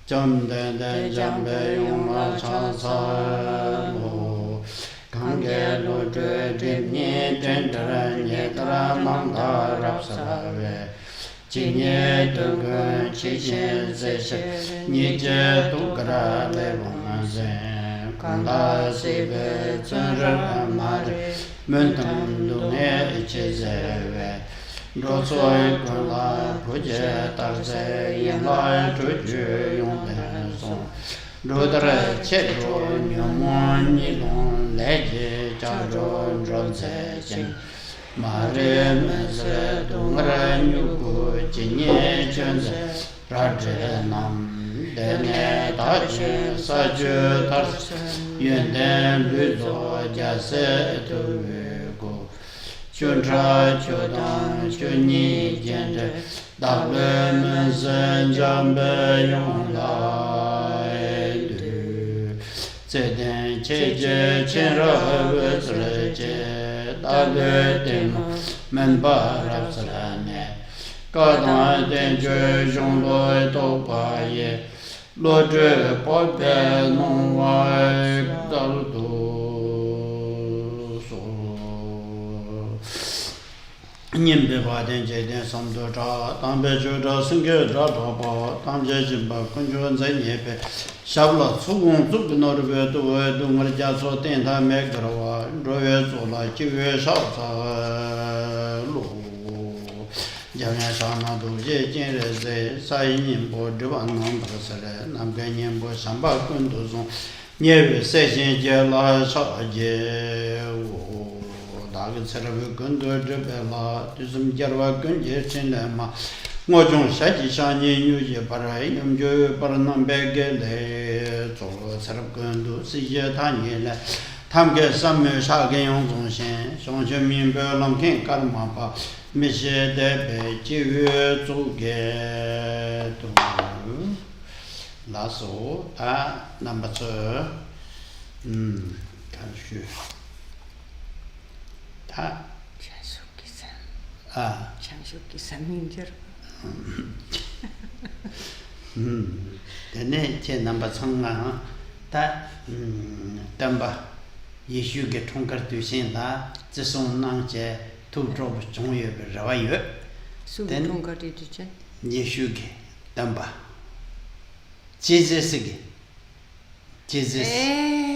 Jam den den jam be yong la cha sa lo Kang ge lo de dim nye den tra nye tra nam da rap sa ve Chi nye tu gun chi shen se she Nye je tu gra le vong na zen Kang da se be zun ra ma re Mun tam du ne che ze ve Ro soi kun la pu je tar se yin la chu ju yong den song Ro dra che ro nyong mo ni long le je cha ro ro se chen Ma re me se dung ra nyu gu chi nye chen se ra je nam de ne ta che sa ju tar yun den lu zo ja se tu gu Chödrak, Chödrak, Chöni, Jänner, Dagbe, Mensen, Jambe, Yong, Lai, Du. Zeden, Cheje, Chenra, Vetsre, Che, Dagbe, Demo, Menba, Rapsarane. Kadan, Denje, Jong, Loi, Topa, Ye, Lodre, Pope, Non, Wai, Daldo. Nimbe ba den je den som do cha tam be ju da sing ge ra da ba tam je jin ba kun ju zai nie pe sha la su gong zu no de be do do mer ja so ten ta me gro wa ro ye zo la ji ye sha sa lu ja ya sha na do je jin re ze sa yin yin bo de ba nam ba sa le nam ge yin bo sam ba kun do zo nie be se jin je la sha je wo 다그 사람을 건드려라 좀 저와 건제친마 뭐좀 사지산이 뉴제 바라이 염조 바라는 베게레 저 사람 건도 시제 다니래 탐게 삼매 사게 용종신 송전민 별람킨 까르마파 미셰데 베지외 쪽에 또 라소 아 넘버 2看去 다 장숙기산 아 장숙기산 민절 근데 제 넘버 3가 다 담바 예수께 통과도 신다 지송난제 투조 종예를 라와요 수비 통과도 되죠 예수께 담바 제제스게 제제스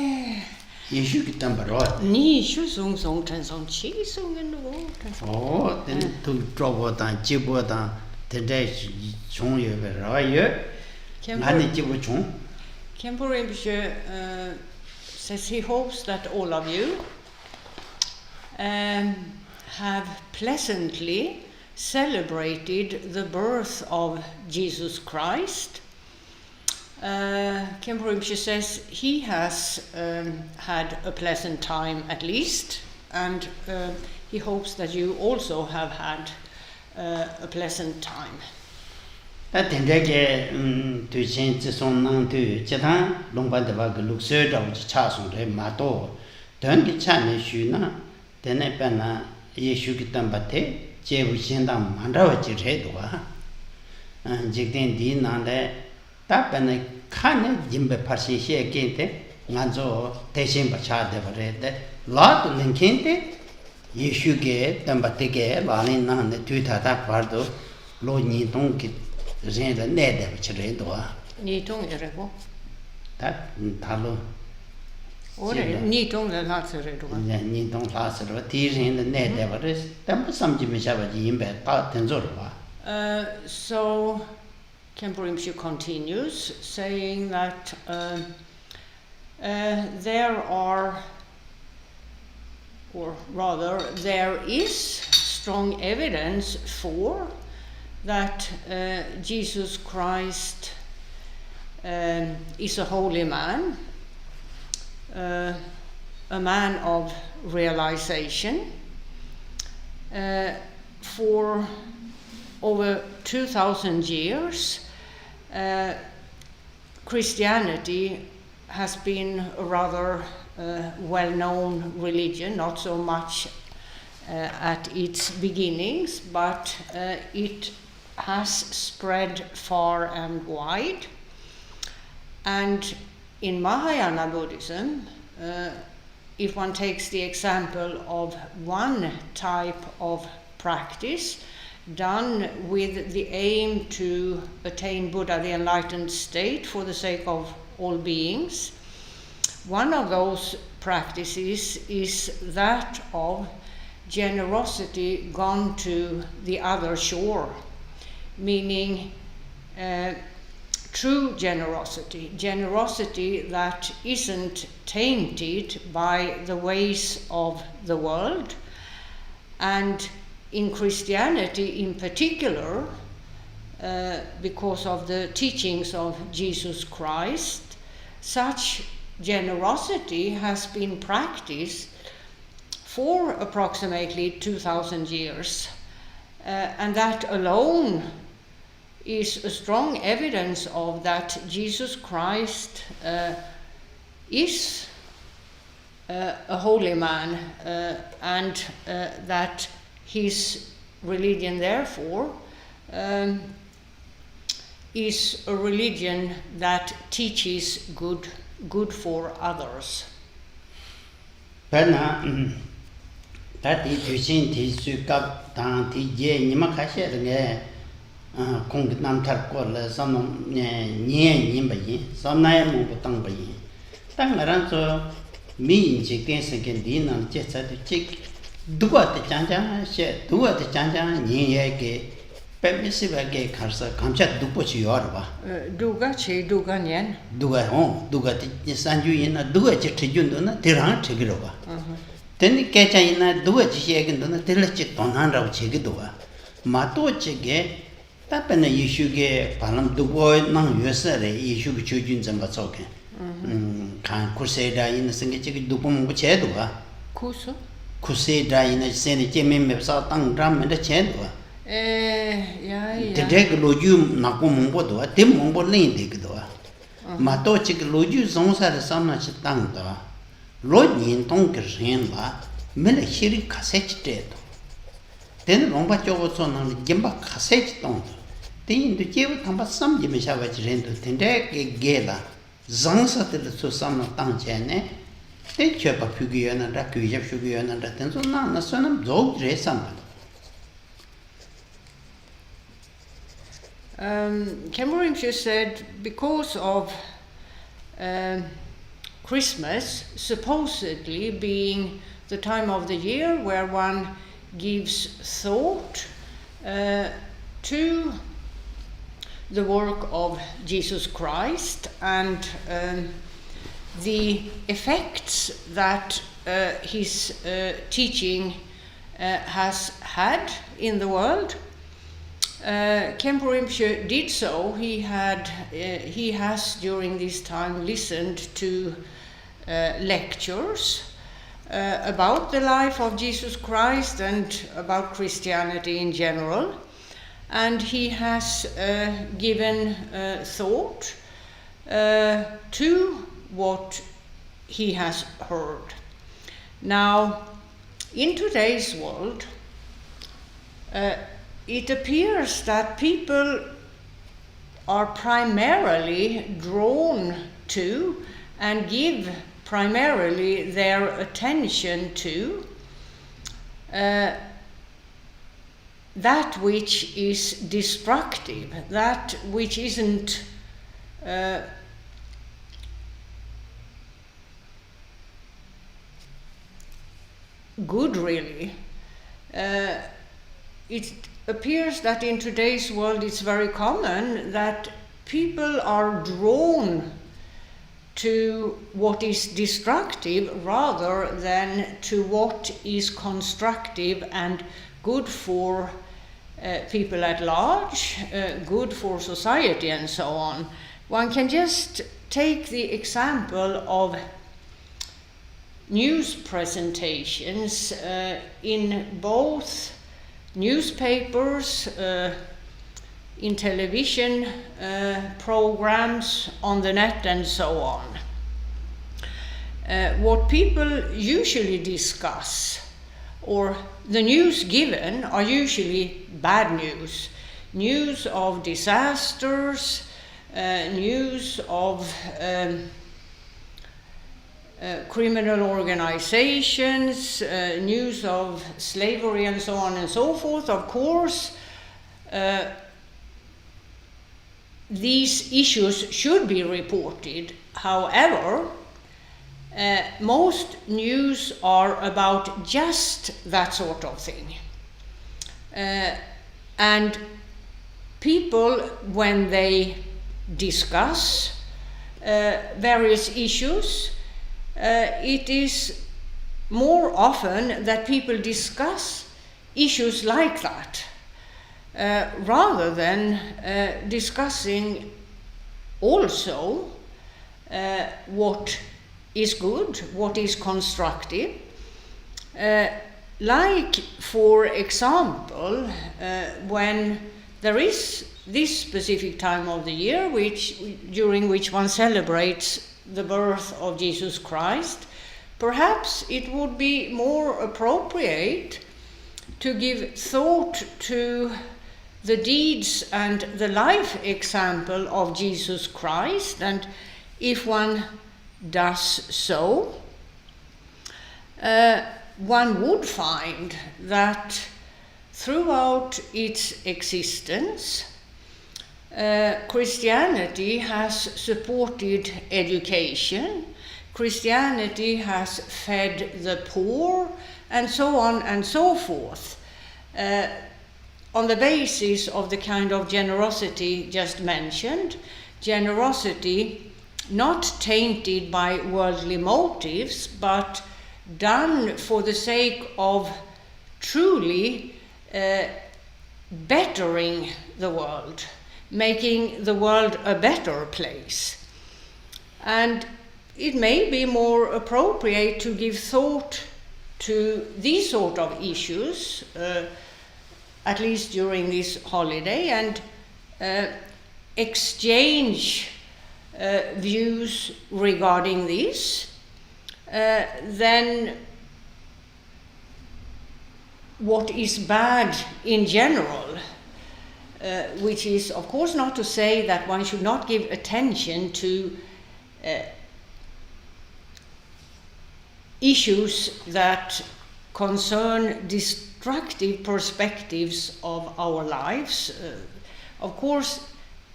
예수께 담바로 니 수송송 전송치 송은 거 된 투조보다 지보다 대대 종예를 라와요 많이 지보 종 Khenpo Rinpoche says he hopes that all of you have pleasantly celebrated the birth of Jesus Christ. Khenpo Rinpoche says he has had a pleasant time at least, and he hopes that you also have had a pleasant time. 다 된대게 두신 지송난 두 제단 농반대와 그 룩서라고 차송래 마도 된게 차네 쉬나 되네 빼나 예수기 담바테 제부신당 만다와 지래도와 직된 디난데 답변에 칸에 짐베 파시시에 겐데 간조 대신 받아야 버려데 라도 링켄데 예수게 담바테게 라린나네 뒤다다 봐도 로니 동기 젠다 내대 버려도와 니동이라고 다 달로 오래 니동을 하서래도가 니동 라서로 디젠다 내대 버려 담부 삼지면 샤바지 임베 다 된저로와 So Khenpo Rinpoche continues saying that there are, or rather there is strong evidence for that Jesus Christ is a holy man, a man of realization. For over 2,000 years, Christianity has been a rather well-known religion, not so much at its beginnings, but it has spread far and wide. And in Mahayana Buddhism, if one takes the example of one type of practice done with the aim to attain Buddha, the enlightened state, for the sake of all beings, one of those practices is that of generosity gone to the other shore, meaning true generosity, generosity that isn't tainted by the ways of the world. And in Christianity in particular, because of the teachings of Jesus Christ, such generosity has been practiced for approximately 2,000 years. And that alone is a strong evidence of that Jesus Christ is a holy man, and that his religion therefore is a religion that teaches good for others. Tati Jushin Ti Sukap Tang Ti Je Nima Kashe Nge Kong Nam Tar Ko Le Sam Nye Nim Bayi, Sam Naya Mu Tang Bayi. Tang Ran So Mi In Chik Ten Second Din Nam Che Sa Tu Chik Dua Te Chang Chang She Dua Te Chang Chang Nye Ye Ge Pemi Siva Ge Karsa Kamchat Dupo Chi Yorba. Duga Chi Duga Nyen. Duga Hong Duga Te Sanju Yina Duga Che Trijun Na Tirang Chigiroba. Then Kachina do a chicken on the telechick on hand of Chigidua. Mato chige, Tapana issue gay, Palam du boy, non usere, issue children and Batsoke. Can Crusader in the Singing Dupum Chedua. Kuso? Crusader in a Senate Jimmy Southern drum and the Chedua. The deck Loju Nakum Bodua, Tim Mumbo Lane Digdua. Mato chick Loju Zonsa the Summer Chitanga. Lord Yin Tonkers Hen La, Melachiri Cassette dead. Then Romba Joson on the Jimba Cassette Tonto. Then the Jew Tamba some Jimishavach Rento Tendek Gela, Zansa to some of Tanchane, they chop a Pugian and Rakuja Sugian and Ratenso, none, a son of dog dress somebody. Khenpo Rinpoche said because of Christmas supposedly being the time of the year where one gives thought to the work of Jesus Christ and the effects that his teaching has had in the world. Khenpo Rinpoche did so. He has during this time listened to lectures about the life of Jesus Christ and about Christianity in general, and he has given thought to what he has heard. Now, in today's world, it appears that people are primarily drawn to and give primarily their attention to that which is destructive, that which isn't good really. It appears that in today's world it's very common that people are drawn to what is destructive rather than to what is constructive and good for people at large, good for society and so on. One can just take the example of news presentations in both newspapers, in television programs, on the net and so on. What people usually discuss, or the news given, are usually bad news. News of disasters, news of criminal organizations, news of slavery and so on and so forth. Of course, these issues should be reported. However, most news are about just that sort of thing. And people, when they discuss various issues, it is more often that people discuss issues like that, rather than discussing also what is good, what is constructive. Like, for example, when there is this specific time of the year during which one celebrates the birth of Jesus Christ, perhaps it would be more appropriate to give thought to the deeds and the life example of Jesus Christ, and if one does so, one would find that throughout its existence, Christianity has supported education, Christianity has fed the poor, and so on and so forth, on the basis of the kind of generosity just mentioned, generosity not tainted by worldly motives, but done for the sake of truly bettering the world, making the world a better place. And it may be more appropriate to give thought to these sort of issues, at least during this holiday, and exchange views regarding this, then what is bad in general, which is of course not to say that one should not give attention to issues that concern destructive perspectives of our lives. Of course,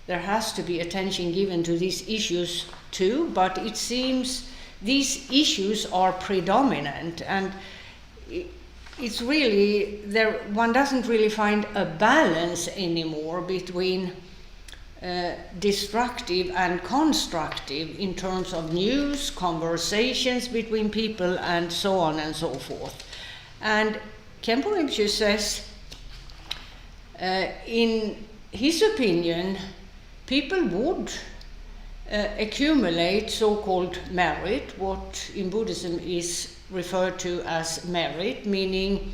there has to be attention given to these issues too, but it seems these issues are predominant, and it's really there. One doesn't really find a balance anymore between destructive and constructive in terms of news, conversations between people, and so on and so forth. And Khenpo Rinpoche says, in his opinion, people would accumulate so-called merit, what in Buddhism is referred to as merit, meaning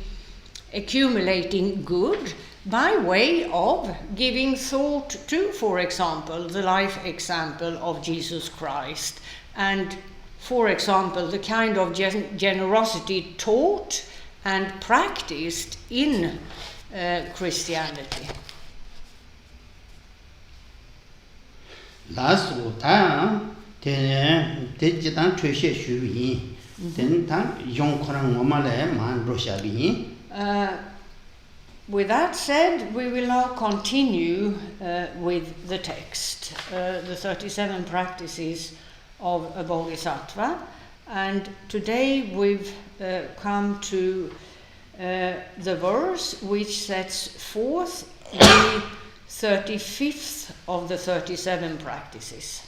accumulating good, by way of giving thought to, for example, the life example of Jesus Christ, and, for example, the kind of generosity taught and practiced in Christianity. Last time, the Jitan Trisha Shubi, then Tan Yong Korang Momale Man Roshabi. With that said, we will now continue with the text, the 37 practices of a Bodhisattva, and today we've come to the verse which sets forth the 35th of the 37 practices.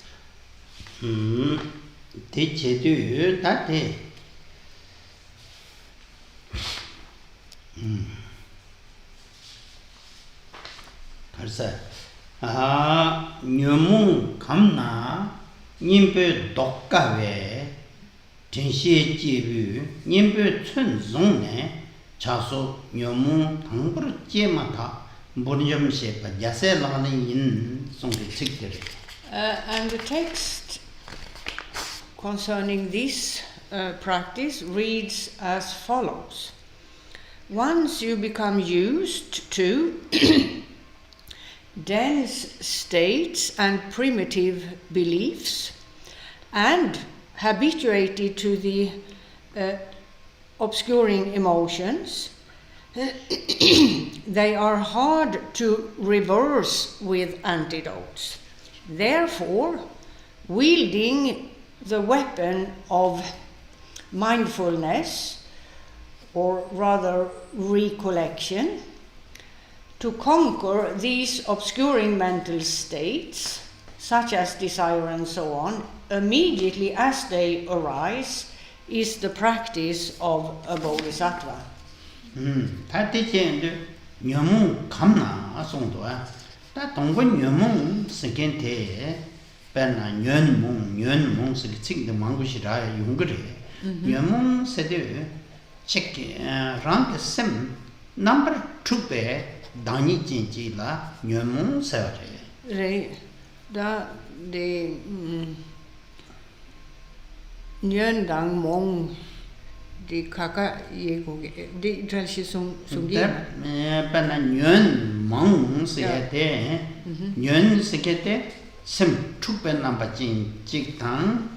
Nyumun kamna nimpe dokkawe tenshi jibu nimpe chun zongne chaso nyumun tangbur jemata bonjam shepa yase lani yin songre chikdere. And the text concerning this practice reads as follows. Once you become used to dense states and primitive beliefs, and habituated to the obscuring emotions, they are hard to reverse with antidotes. Therefore, wielding the weapon of mindfulness, or rather recollection, to conquer these obscuring mental states, such as desire and so on, immediately as they arise, is the practice of a bodhisattva. Tatichen nyamu kamna asongdoa. Ta tonggo nyamu sekente penna nyon sekching de mangushira yungre. Nyamu sede check rank sem number 2 pe dani jinji la nyamu sare. Re da de nyon dang mong di kaka yego di trashi sungi penna nyon mong sede nyon sekete sem 2 pe number jinji tang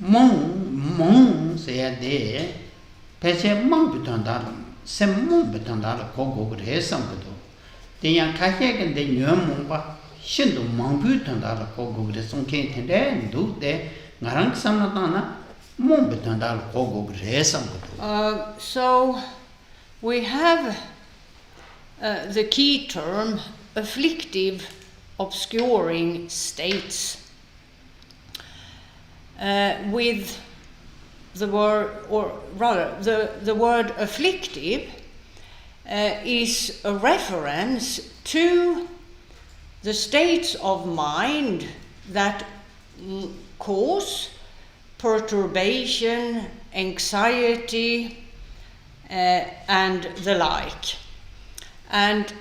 mong sede peche mong bitandal sem mong bitandal gogo resambdo teyan kahye de nyon mong ba shindu mong bitandal gogo resonke tende ndu de ngarang samnatana mong bitandal gogo resambdo. So we have the key term afflictive obscuring states. With the word, or rather, the word afflictive is a reference to the states of mind that cause perturbation, anxiety, and the like. And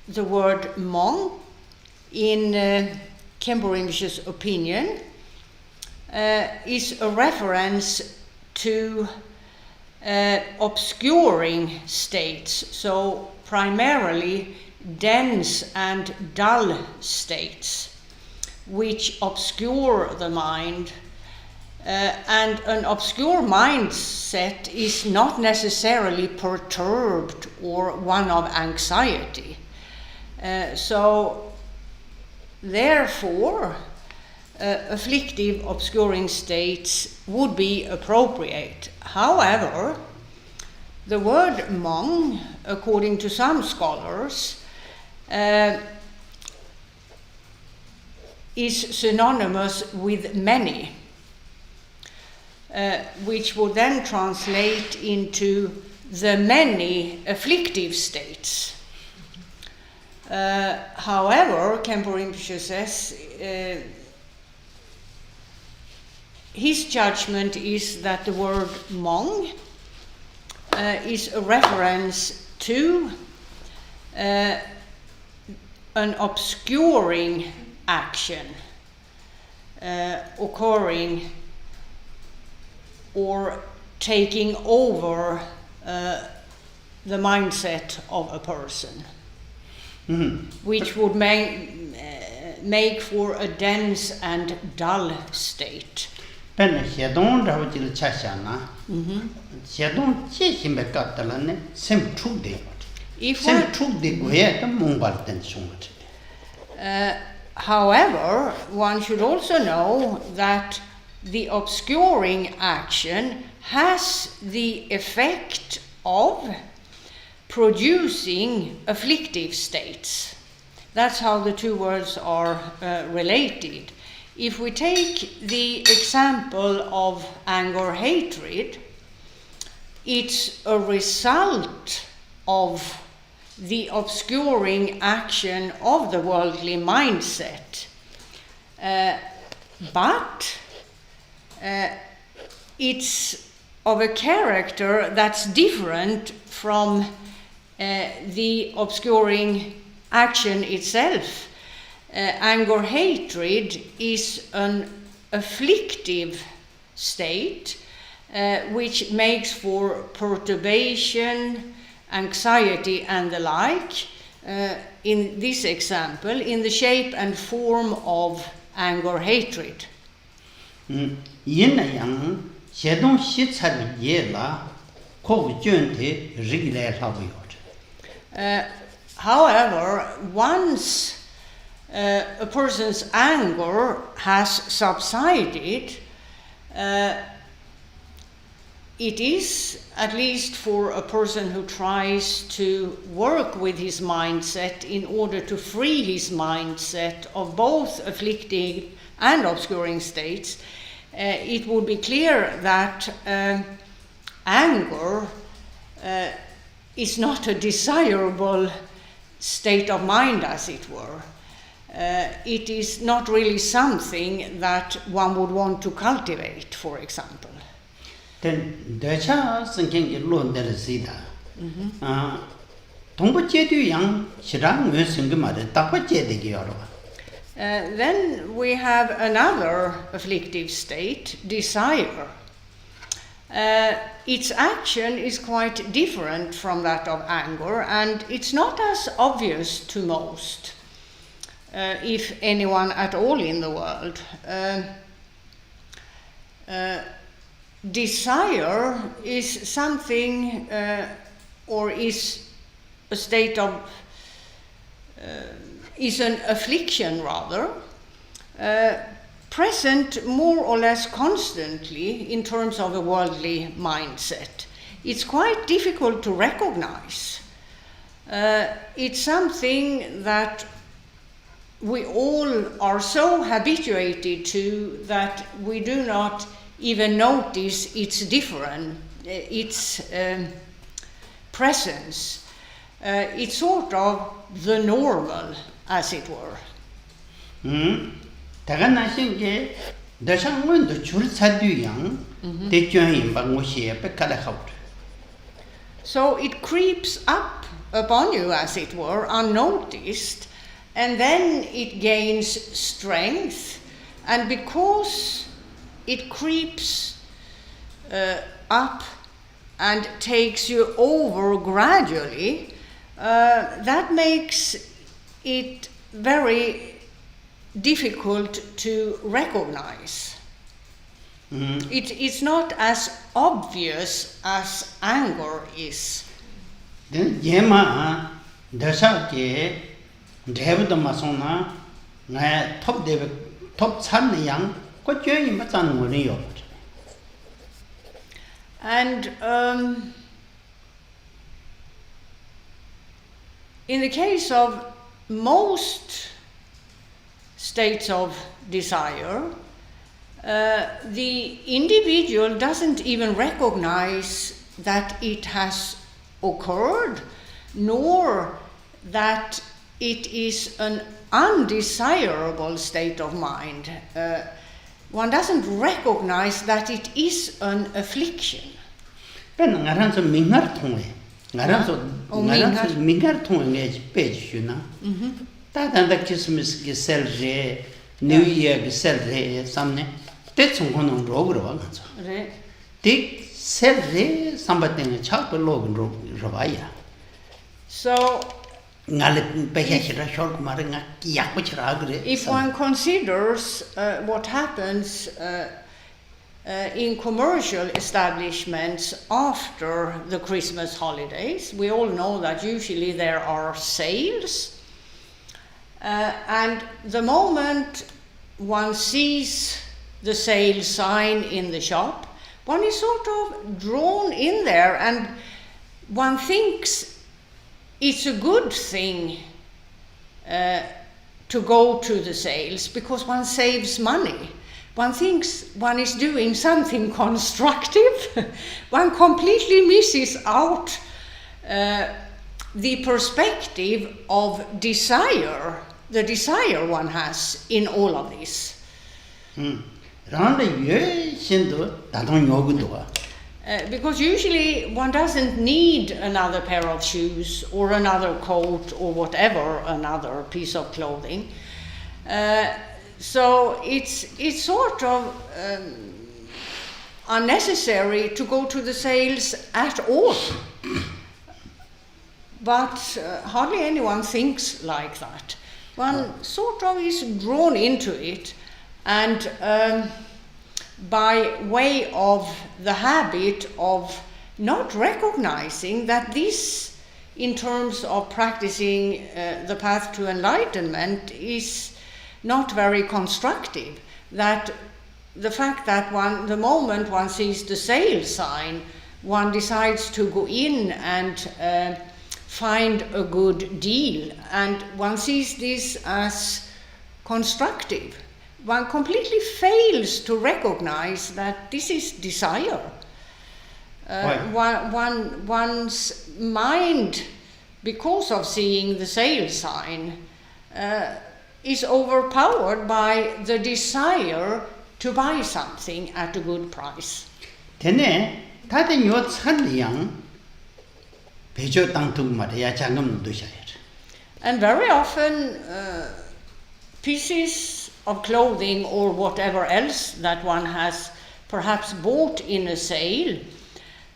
the word Hmong, in Khenpo Rinpoche's opinion, is a reference to obscuring states, so primarily dense and dull states, which obscure the mind. And an obscure mindset is not necessarily perturbed or one of anxiety. So, therefore, afflictive obscuring states would be appropriate. However, the word Hmong, according to some scholars, is synonymous with many, which would then translate into the many afflictive states. However, Khenpo Rinpoche says his judgment is that the word Hmong is a reference to an obscuring action occurring or taking over the mindset of a person, which would make for a dense and dull state. Pen hedon rawjil chashana. Hedon cheshimbe katalane sem trugde. Sem trugde goya ta mongbar ten sungat. However, one should also know that the obscuring action has the effect of producing afflictive states. That's how the two words are related. If we take the example of anger, hatred, it's a result of the obscuring action of the worldly mindset. But it's of a character that's different from the obscuring action itself. Anger, hatred is an afflictive state which makes for perturbation, anxiety, and the like, in this example, in the shape and form of anger, hatred. yin na yang xie dong xi char ye la ko jun de ri le la bu yo. However, once a person's anger has subsided, it is, at least for a person who tries to work with his mindset in order to free his mindset of both afflicting and obscuring states, it would be clear that anger is not a desirable state of mind, as it were. It is not really something that one would want to cultivate, for example. Then the cha singing ge lo de si da. Dong bu jie du yang xirang wen sing ge ma de da bu jie de ge yo lo. Then we have another afflictive state, desire. Its action is quite different from that of anger, and it's not as obvious to most, if anyone at all in the world. Desire is something, or is a state of, is an affliction rather, present more or less constantly in terms of a worldly mindset. It's quite difficult to recognize. It's something that we all are so habituated to that we do not even notice its presence. It's sort of the normal, as it were. So it creeps up upon you, as it were, unnoticed, and then it gains strength, and because it creeps up and takes you over gradually, that makes it very difficult to recognize. It's not as obvious as anger is. Then Yema Dasha ke David Masona na top Chan Yang ko jön ma zan wo yo. And in the case of most states of desire, the individual doesn't even recognize that it has occurred, nor that it is an undesirable state of mind. One doesn't recognize that it is an affliction. Ben ngaran so mingar thong ngaran so mingar thong nge page na. Ta dan da Christmas ge sel je New Year ge sel je samne te chung kon ro gro wa ngaso. Re. Tik sel je sambat ne cha ko lo ro ba ya. So if one considers what happens in commercial establishments after the Christmas holidays, we all know that usually there are sales, and the moment one sees the sale sign in the shop, one is sort of drawn in there, and one thinks it's a good thing to go to the sales because one saves money. One thinks one is doing something constructive. One completely misses out the perspective of desire, the desire one has in all of this. Because usually one doesn't need another pair of shoes or another coat or whatever, another piece of clothing. So it's sort of unnecessary to go to the sales at all. but hardly anyone thinks like that. One sort of is drawn into it, and by way of the habit of not recognizing that this, in terms of practicing the path to enlightenment, is not very constructive. That the fact that the moment one sees the sale sign, one decides to go in and find a good deal, and one sees this as constructive. One completely fails to recognize that this is desire. One's mind, because of seeing the sale sign, is overpowered by the desire to buy something at a good price. Tene, 다들 요 찬양 배조 땅tuk 말이야 장금 두셔야죠. And very often pieces of clothing or whatever else that one has perhaps bought in a sale,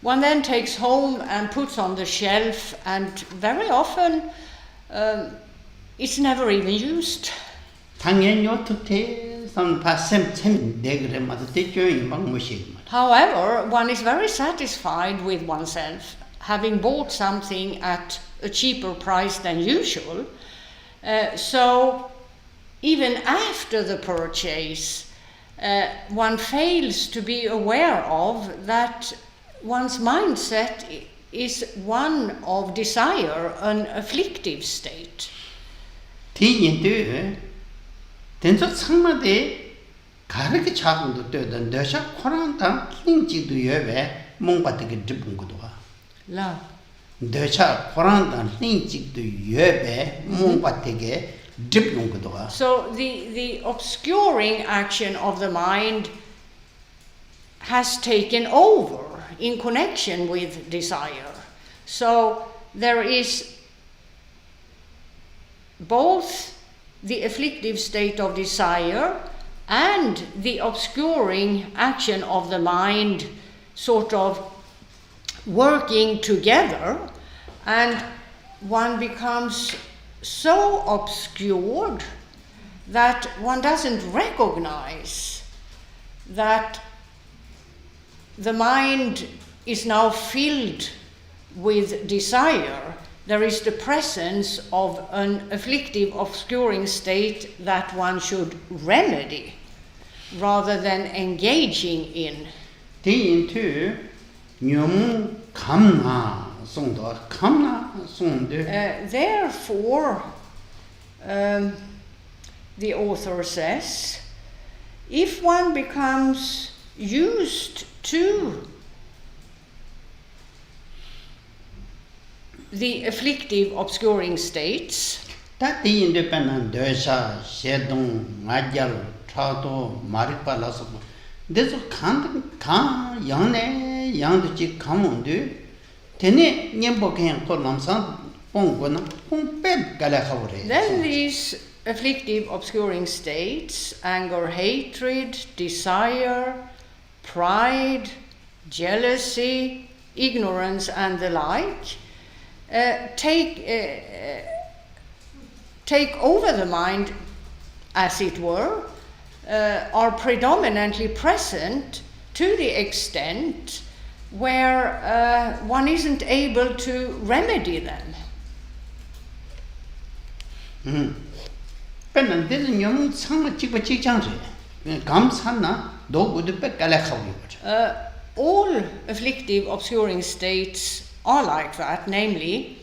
one then takes home and puts on the shelf, and very often it's never even used. 당연히 특태선 파셈 참 내그래 맞아 대조이 막 무시. However, one is very satisfied with oneself, having bought something at a cheaper price than usual. So even after the purchase, one fails to be aware of that one's mindset is one of desire, an afflictive state. 뒤인도 된저 상마대 가르게 작은도 되던 너샤 코란당 링지도 여배 몽바트게 드분 것도 와. La. 너샤 코란당 링지도 여배 몽바트게 드분 것도 와. So the obscuring action of the mind has taken over in connection with desire. So there is both the afflictive state of desire and the obscuring action of the mind sort of working together, and one becomes so obscured that one doesn't recognize that the mind is now filled with desire. There is the presence of an afflictive, obscuring state that one should remedy rather than engaging in. 뒤인도 뇽 감나 송도 감나 송도. Therefore, the author says, if one becomes used to the afflictive, obscuring states, 다 뒤인도 빼는 너샤 셰동 마절 차도 마릭발라서 그래서 간 양내 양도지 감온도 되네 님보 그냥 콜람산 봉고나 봉빼 갈아가버려. then these afflictive, obscuring states, anger, hatred, desire, pride, jealousy, ignorance, and the like, take over the mind, as it were, are predominantly present to the extent where one isn't able to remedy them. 빼는 데는 뇽 상마 찍고 찍장지 감산나 노고도 빼 갈아가버려. All afflictive, obscuring states are like that, namely,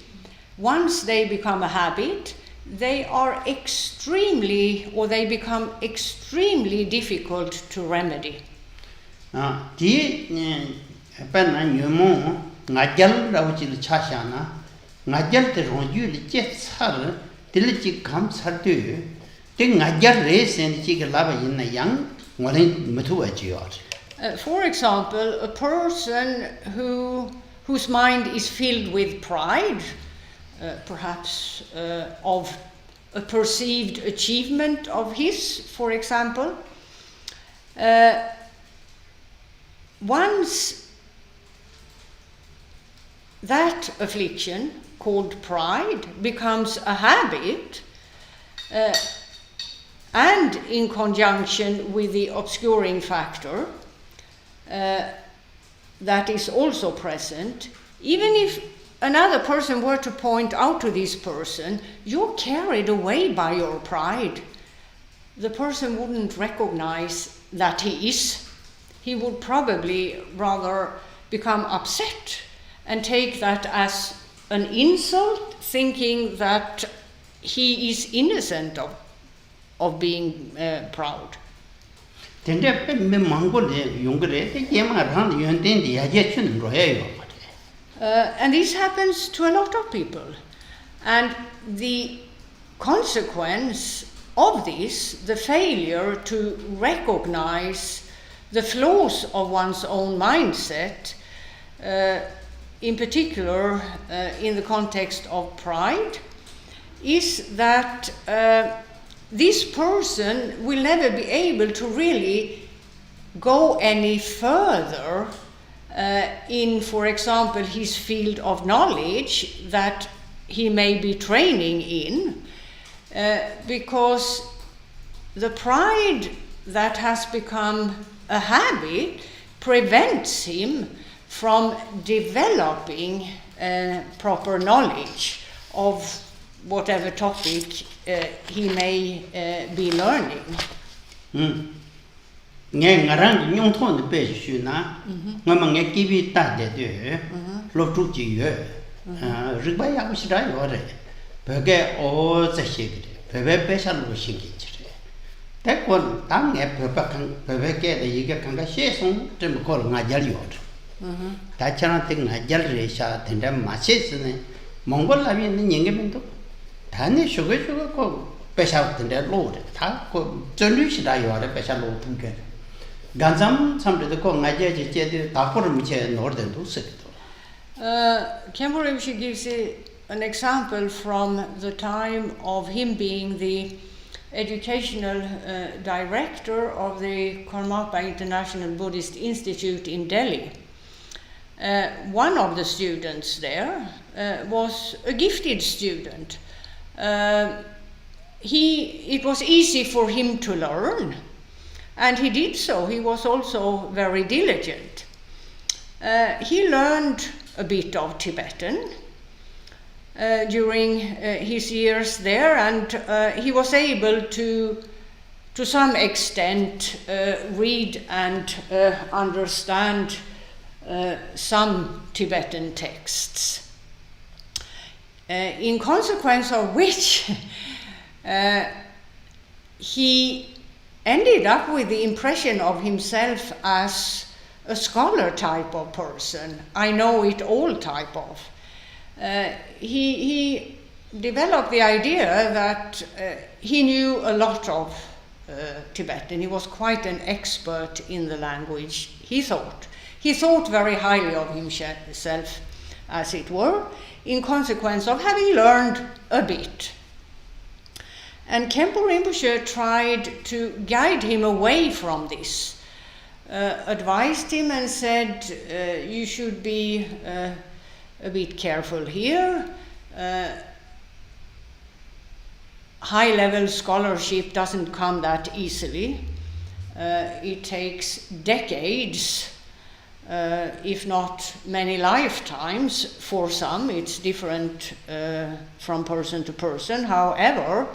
once they become a habit, they are they become extremely difficult to remedy. 뒤에 빼는 뇽 나절라고 지를 차샤나 나절대로 유리 째사를 들지 감사도 For example, a person whose mind is filled with pride, perhaps of a perceived achievement of his, for example, once that affliction, called pride, becomes a habit, and in conjunction with the obscuring factor that is also present, even if another person were to point out to this person, you're carried away by your pride, the person wouldn't recognize that he is. He would probably rather become upset and take that as an insult, thinking that he is innocent of being proud. And this happens to a lot of people. And the consequence of this, the failure to recognize the flaws of one's own mindset, in particular in the context of pride, is that this person will never be able to really go any further in, for example, his field of knowledge that he may be training in, because the pride that has become a habit prevents him from developing proper knowledge of whatever topic he may be learning. Khenpo Rinpoche gives an example from the time of him being the educational director of the Karmapa International Buddhist Institute in Delhi. One of the students there was a gifted student. It was easy for him to learn, and he did so. He was also very diligent. He learned a bit of Tibetan during his years there, and he was able to some extent read and understand some Tibetan texts, in consequence of which he ended up with the impression of himself as a scholar type of person, I know it all type of. He developed the idea that he knew a lot of Tibetan. He was quite an expert in the language, he thought. He thought very highly of himself, as it were, in consequence of having learned a bit. And Khenpo Rinpoche tried to guide him away from this, advised him and said, you should be a bit careful here. High-level scholarship doesn't come that easily. It takes decades, if not many lifetimes for some. It's different from person to person. However,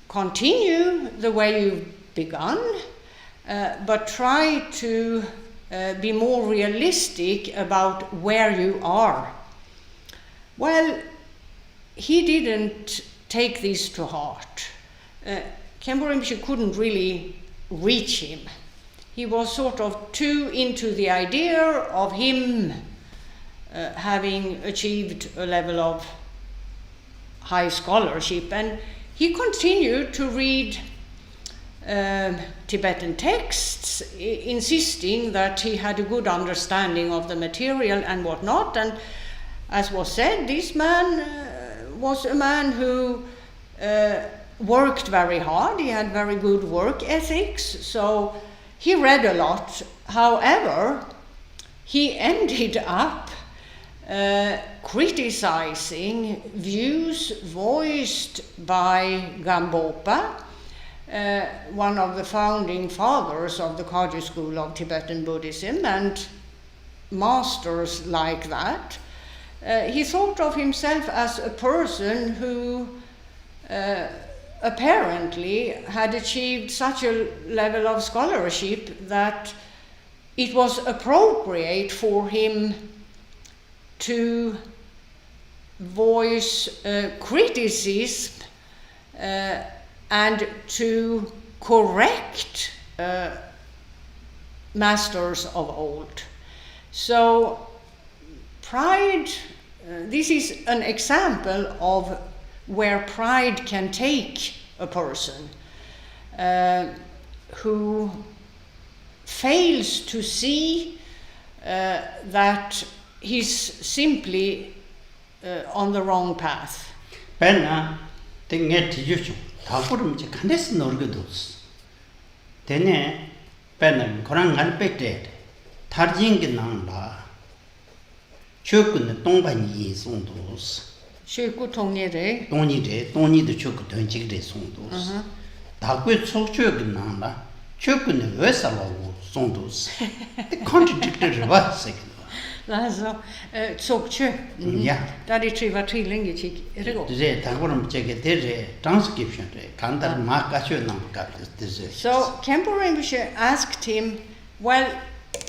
continue the way you've begun, but try to be more realistic about where you are. Well, he didn't take this to heart. Khenpo Rinpoche couldn't really reach him. He was sort of too into the idea of him having achieved a level of high scholarship, and he continued to read Tibetan texts, insisting that he had a good understanding of the material and whatnot. And as was said, this man was a man who worked very hard. He had very good work ethics, so he read a lot. However, he ended up criticizing views voiced by Gampopa, one of the founding fathers of the Kagyu school of Tibetan Buddhism, and masters like that. He thought of himself as a person who apparently had achieved such a level of scholarship that it was appropriate for him to voice criticism and to correct masters of old. So pride, this is an example of where pride can take a person who fails to see that he's simply on the wrong path. Penna, tinget yuchu, tapurum je kandes norgados. Tene, penna, korangal pete, tarjing nangla, chokun tongbanyi sondos. Choku tongni Tongni de choku tonjig de sondos. Takwe chokchok nangla, chokun vesalago sondos. The contradictory was second. Alltså, tsokche. Ja. Där det triva tvillingar gick. Är det gott? Det tagorum cheke det transcription kandar makasho namkat. So Khenpo Rinpoche asked him, well,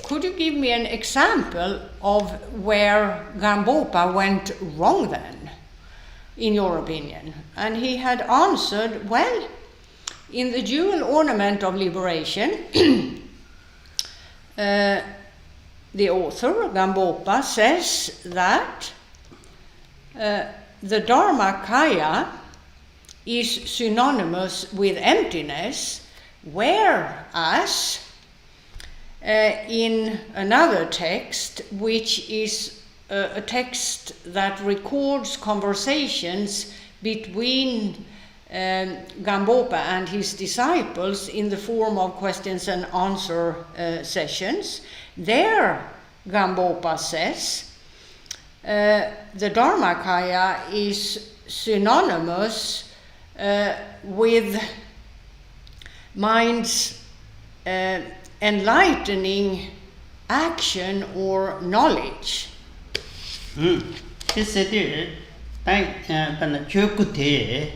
could you give me an example of where Gampopa went wrong then, in your opinion? And he had answered, well, in the jewel ornament of liberation, the author, Gampopa, says that the Dharmakaya is synonymous with emptiness, whereas in another text, which is a text that records conversations between Gampopa and his disciples in the form of questions and answer sessions, there Gampopa says the Dharmakaya is synonymous with mind's enlightening action or knowledge. This is the chokute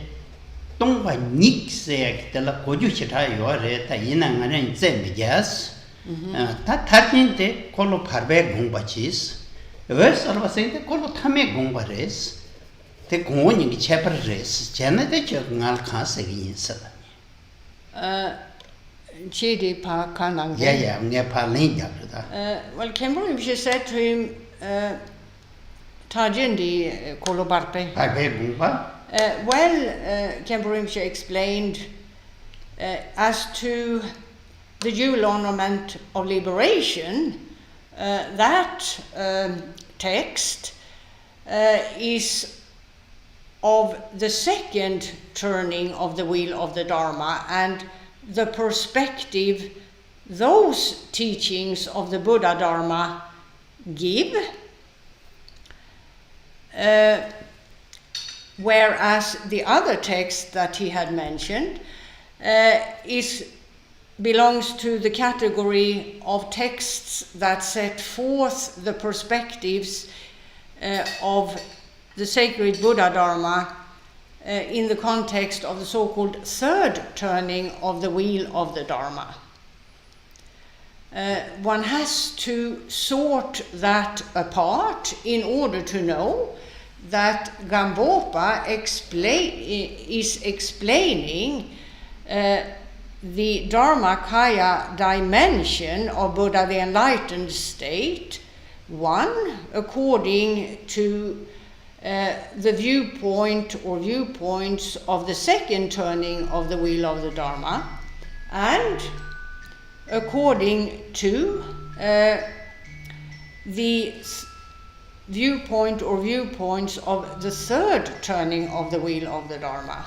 tongwa nik se de la koju chita yore ta inangaren zemjas. Ta tarjinte kolo parbe gongbachis. Vers alba se kolo thame gongbares. Te goni ki chepar res. Jänner de ngal khas egin sala. Chidi pa kanang. Yeah, nge pa linja. Well, Khenpo Rinpoche said to him, Tajindi kolo barpe. Parbe gongba. Khenpo Rinpoche explained as to the jewel ornament of liberation, that text is of the second turning of the wheel of the Dharma, and the perspective those teachings of the Buddha Dharma give, whereas the other text that he had mentioned belongs to the category of texts that set forth the perspectives of the sacred Buddha Dharma in the context of the so-called third turning of the wheel of the Dharma. One has to sort that apart in order to know that Gampopa is explaining the Dharmakaya dimension of Buddha the enlightened state, one, according to the viewpoint or viewpoints of the second turning of the wheel of the Dharma, and according to the viewpoint or viewpoints of the third turning of the wheel of the Dharma.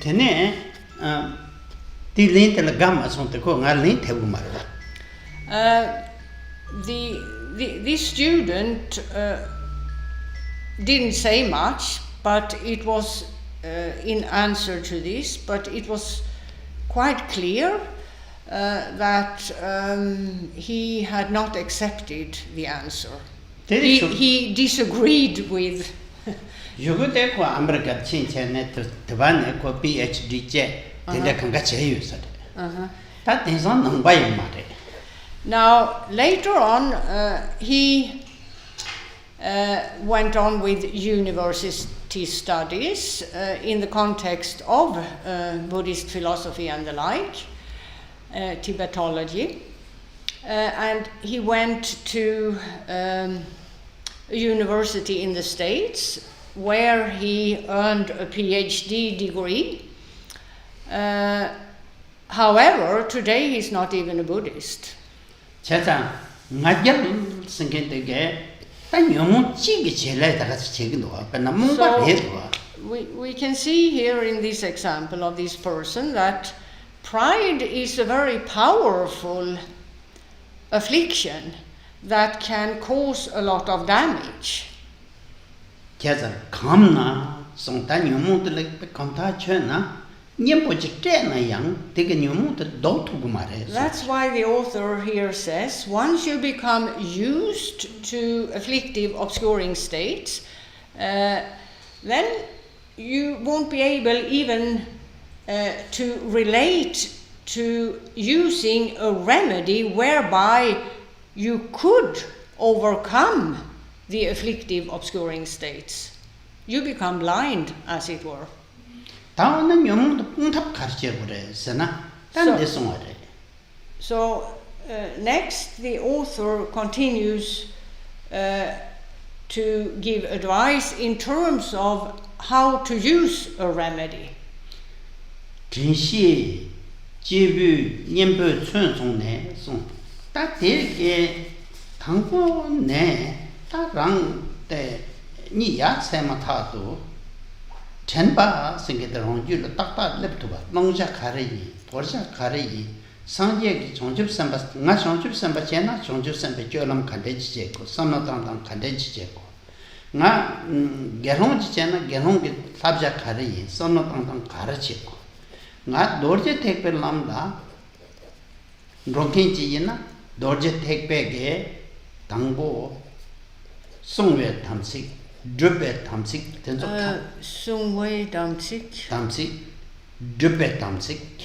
Tene ti lin te la gamma son te ko ngal lin te bu mar. this student didn't say much, but it was in answer to this, but it was quite clear that he had not accepted the answer. He disagreed with. 요거대 그 아메리카 친체네 드반에 그 PhD 제 근데 그가 제일 있어요. 다 대선 넘바이 말에. Now later on he went on with university studies in the context of Buddhist philosophy and the like, Tibetology, and he went to a university in the States where he earned a PhD degree. However, today he's not even a Buddhist. 제가 나결 생각되게 단 너무 찌게 제래다가 제기도 앞에나 뭔가 해도 we can see here in this example of this person that pride is a very powerful affliction that can cause a lot of damage. 제가 감나 성탄 너무들 감타쳐나 님보지 때나 양 되게 너무들 도투고 말해. That's why the author here says once you become used to afflictive obscuring states, then you won't be able even to relate to using a remedy whereby you could overcome the afflictive obscuring states. You become blind, as it were. 다음은 영문도 뽕탑 가르쳐 버려서나 딴 데서 말해. So next the author continues to give advice in terms of how to use a remedy. 진시 제부 년부 춘송네 송 따대게 당고네 따랑 때 니야 세마타도 전바 생기더런 줄로 딱딱 lep토바 농자 가르이 도자 가르이 상제기 종집 선바 나 종집 선바 제나 종집 선바 교람 간대지제고 삼나당당 간대지제고 나 개롱지 제나 개롱기 삽자 가르이 삼나당당 가르치고 나 도르제 택벨람다 롱켄지이나 도르제 택배게 당보 송외 탐식 드베 탐식 된적 송외 탐식 드베 탐식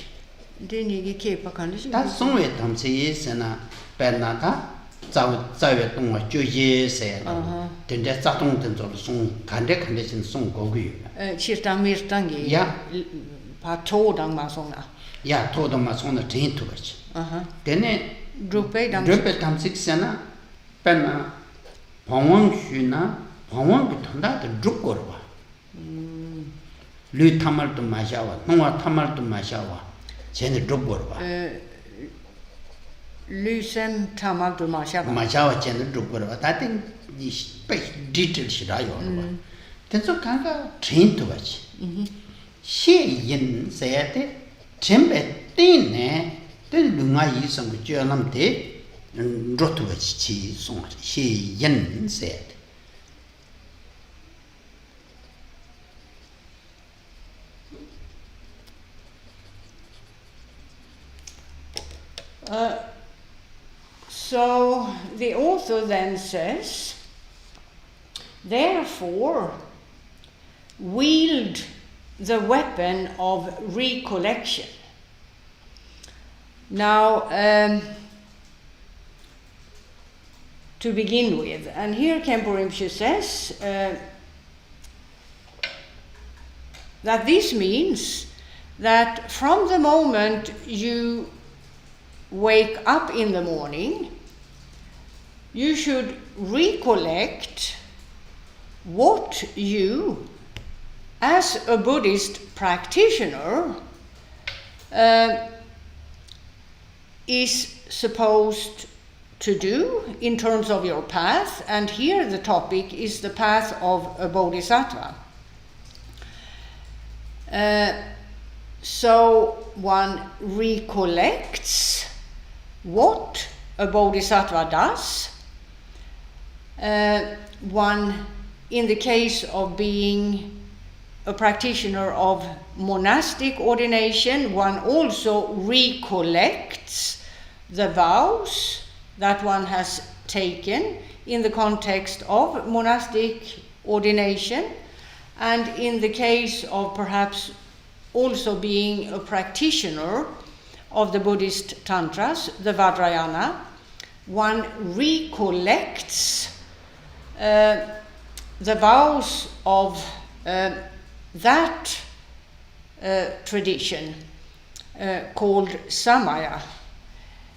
데니기 케파칸지 다 송외 탐식이스나 베나다 자외 동화 주제세 된데 자동 된적 송 간데 진 송고기 치르타미르탄기 야 파토당 마송나 야 토도마 송나 진투버지 데네 드베 탐식스나 베나 방왕슈나 방왕이 ton다도 죽거라. 류 타말도 마셔와. 농아 타말도 마셔와. 쟤네 죽거라. 류셈 타말도 마셔와. 마셔와 쟤네 죽거라. 다들 이 스페이스 디테일이라요. 그래서 간가 트레인도 같이. 시인 세야데 쳔베 띠네. 들 누가 이성 그 쥐어남데 로트 같이 송 시인 세야데. So the author then says, therefore, wield the weapon of recollection. Now, to begin with, and here Khenpo Rinpoche says that this means that from the moment you wake up in the morning, you should recollect what you, as a Buddhist practitioner, is supposed to do in terms of your path, and here the topic is the path of a Bodhisattva. So one recollects what a bodhisattva does. One, in the case of being a practitioner of monastic ordination, one also recollects the vows that one has taken in the context of monastic ordination, and in the case of perhaps also being a practitioner of the Buddhist tantras, the Vajrayana, one recollects the vows of that tradition called Samaya.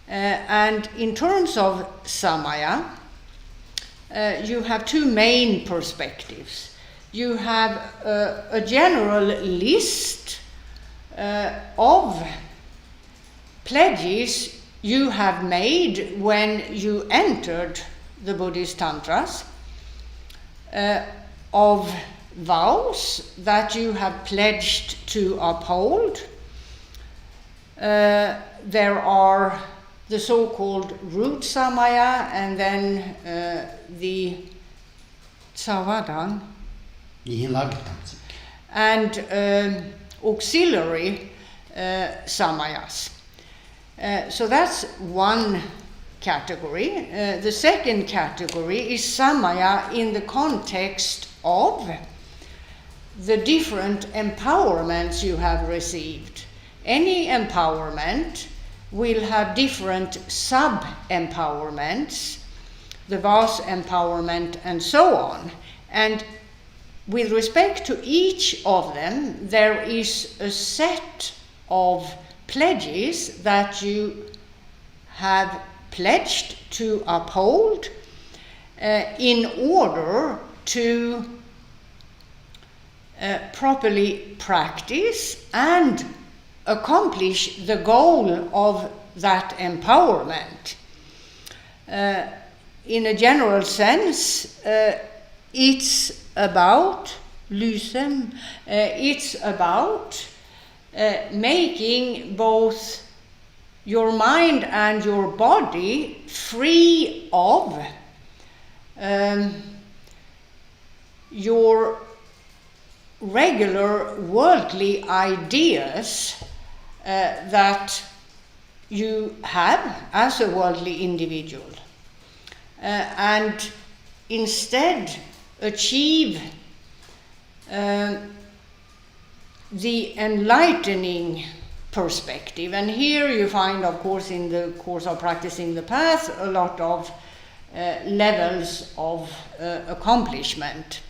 And in terms of Samaya, you have two main perspectives. You have a general list of pledges you have made when you entered the Buddhist tantras, of vows that you have pledged to uphold. There are the so-called root samaya, and then the tsawadang, and auxiliary samayas. So that's one category. The second category is samaya in the context of the different empowerments you have received. Any empowerment will have different sub-empowerments, the vast empowerment and so on. And with respect to each of them, there is a set of pledges that you have pledged to uphold in order to properly practice and accomplish the goal of that empowerment. In a general sense, it's about lysem, it's about making both your mind and your body free of your regular worldly ideas that you have as a worldly individual, and instead achieve the enlightening perspective. And here you find, of course, in the course of practicing the path, a lot of levels of accomplishment.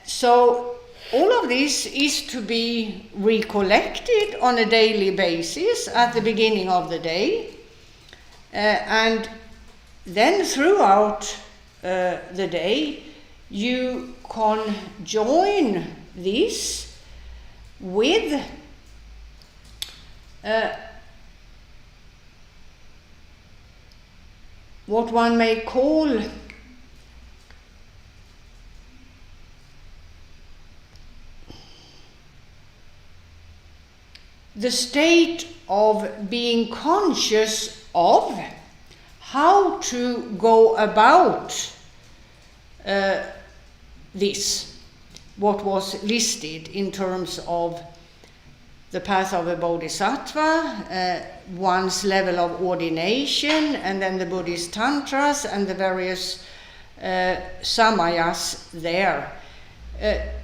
So all of this is to be recollected on a daily basis at the beginning of the day, and then throughout the day you conjoin this with what one may call the state of being conscious of how to go about this, what was listed in terms of the path of a bodhisattva, one's level of ordination, and then the Buddhist tantras and the various samayas there.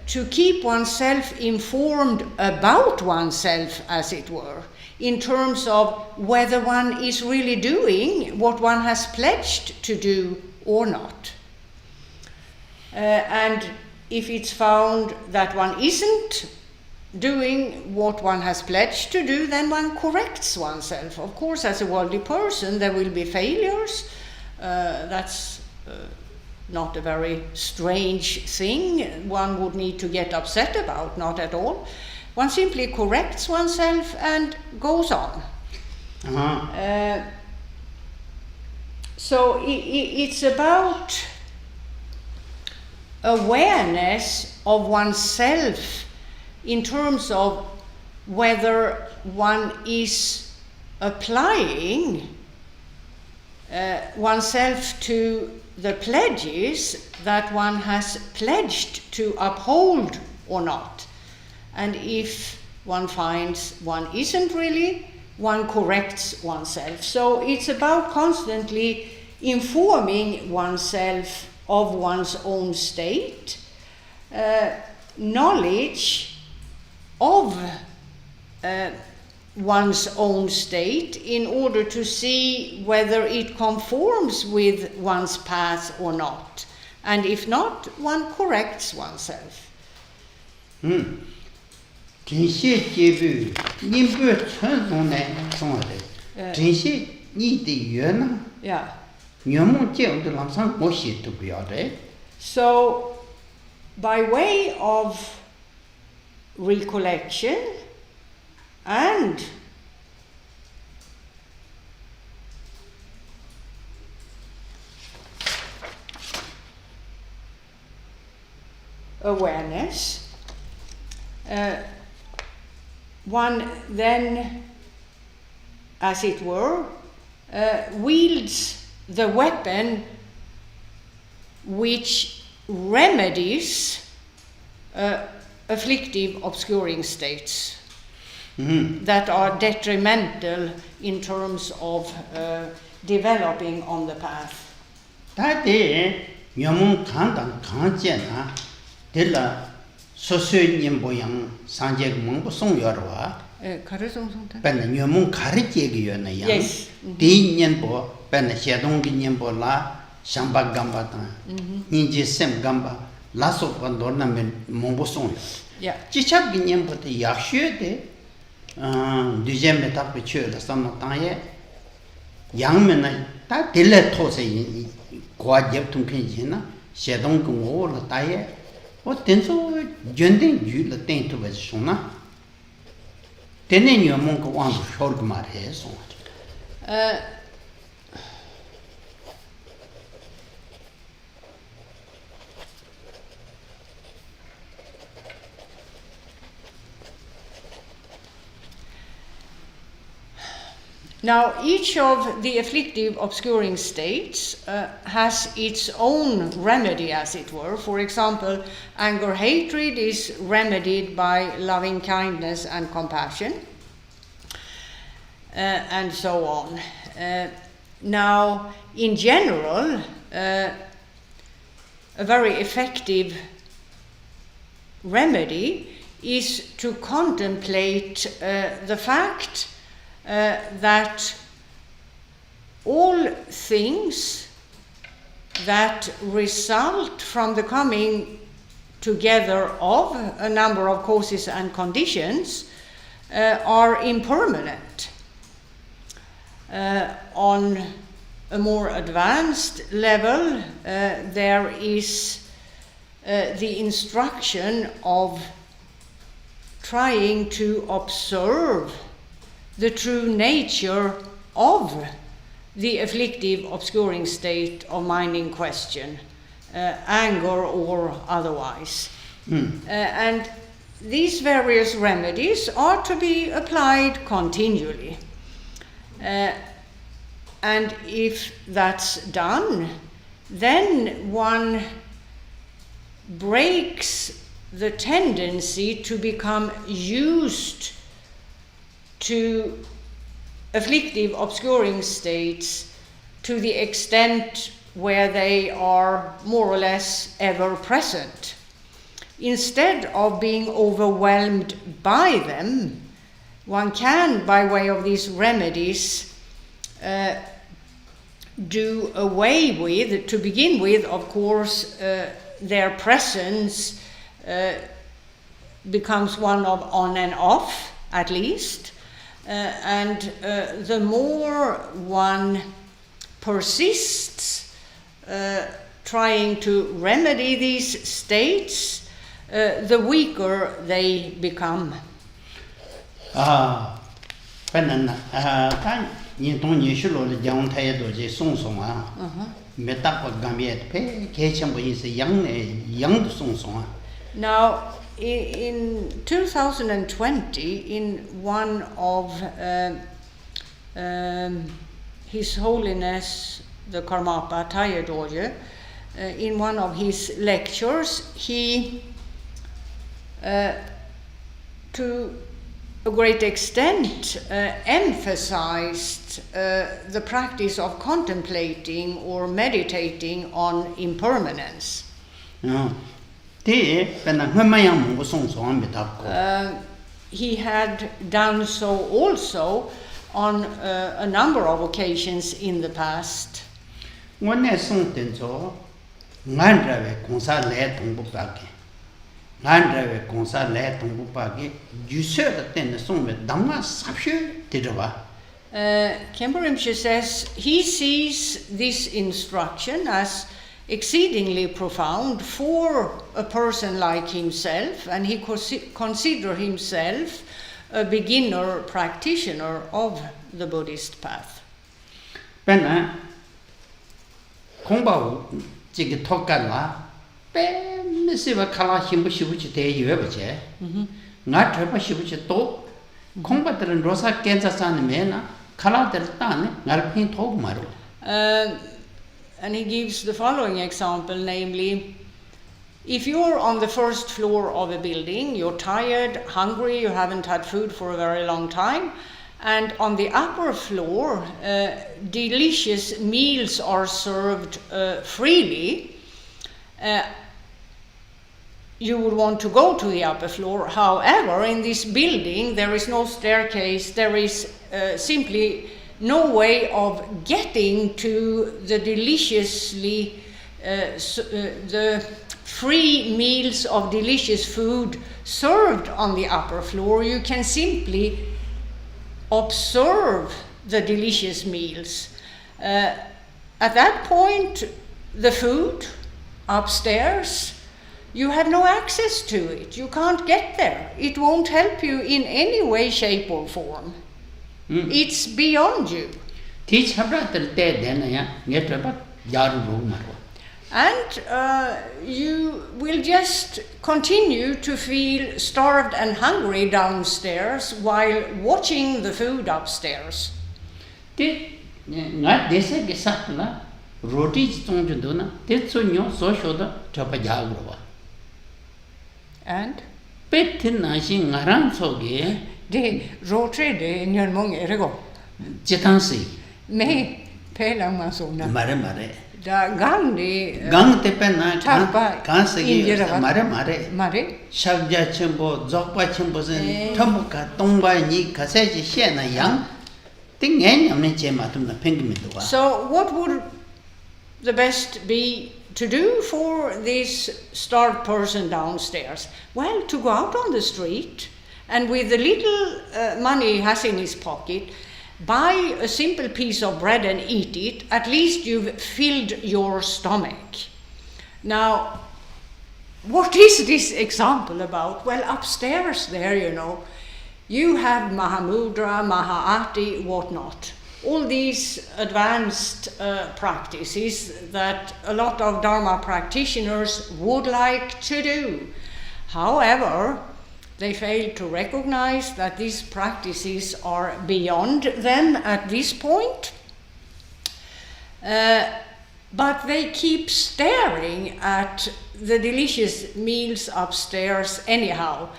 To keep oneself informed about oneself, as it were, in terms of whether one is really doing what one has pledged to do or not. And if it's found that one isn't doing what one has pledged to do, then one corrects oneself. Of course, as a worldly person, there will be failures. That's not a very strange thing one would need to get upset about, not at all. One simply corrects oneself and goes on. So it's about awareness of oneself in terms of whether one is applying oneself to the pledges that one has pledged to uphold or not. And if one finds one isn't really, one corrects oneself. So it's about constantly informing oneself of one's own state, knowledge of one's own state in order to see whether it conforms with one's path or not. And if not, one corrects oneself. Yeah. So, by way of recollection and awareness, one then, as it were, wields the weapon which remedies afflictive obscuring states that are detrimental in terms of developing on the path. Yes. Yeah. Now, each of the afflictive obscuring states has its own remedy, as it were. For example, anger, hatred is remedied by loving kindness and compassion, and so on. Now, in general, a very effective remedy is to contemplate the fact that all things that result from the coming together of a number of causes and conditions are impermanent. On a more advanced level, there is the instruction of trying to observe the true nature of the afflictive obscuring state of mind in question, anger or otherwise. And these various remedies are to be applied continually. And if that's done, then one breaks the tendency to become used to afflictive obscuring states to the extent where they are more or less ever present. Instead of being overwhelmed by them, one can, by way of these remedies, do away with, to begin with, of course, their presence becomes one of on and off, at least. And the more one persists trying to remedy these states, the weaker they become. Now, in 2020, in one of His Holiness the Karmapa Tayadorje, in one of his lectures, he, to a great extent, emphasized the practice of contemplating or meditating on impermanence. He had done so also on a number of occasions in the past. Khenpo Rinpoche says he sees this instruction as exceedingly profound for a person like himself, and he consider himself a beginner practitioner of the Buddhist path. And he gives the following example, namely, if you're on the first floor of a building, you're tired, hungry, you haven't had food for a very long time, and on the upper floor, delicious meals are served freely, you would want to go to the upper floor. However, in this building, there is no staircase, there is simply no way of getting to the deliciously, the free meals of delicious food served on the upper floor. You can simply observe the delicious meals. At that point, the food upstairs, you have no access to it. You can't get there. It won't help you in any way, shape, or form. It's beyond you. And you will just continue to feel starved and hungry downstairs while watching the food upstairs. And? Det råträde nyon många ergo. Jitansi. Me pelang masona. Mare. Da gangdi. Gang tepena tapa gansi mare. Mare. Shagja chembo, zokpa chembo sen, tombuka tongba ni kaseji shena yang. Ting nyamne chema tumna pengimitua. So what would the best be to do for this starved person downstairs? Well, to go out on the street and with the little money he has in his pocket, buy a simple piece of bread and eat it. At least you've filled your stomach. Now, what is this example about? Well, upstairs there, you have Mahamudra, Mahaati, whatnot. All these advanced practices that a lot of Dharma practitioners would like to do. However, they fail to recognize that these practices are beyond them at this point. But they keep staring at the delicious meals upstairs anyhow.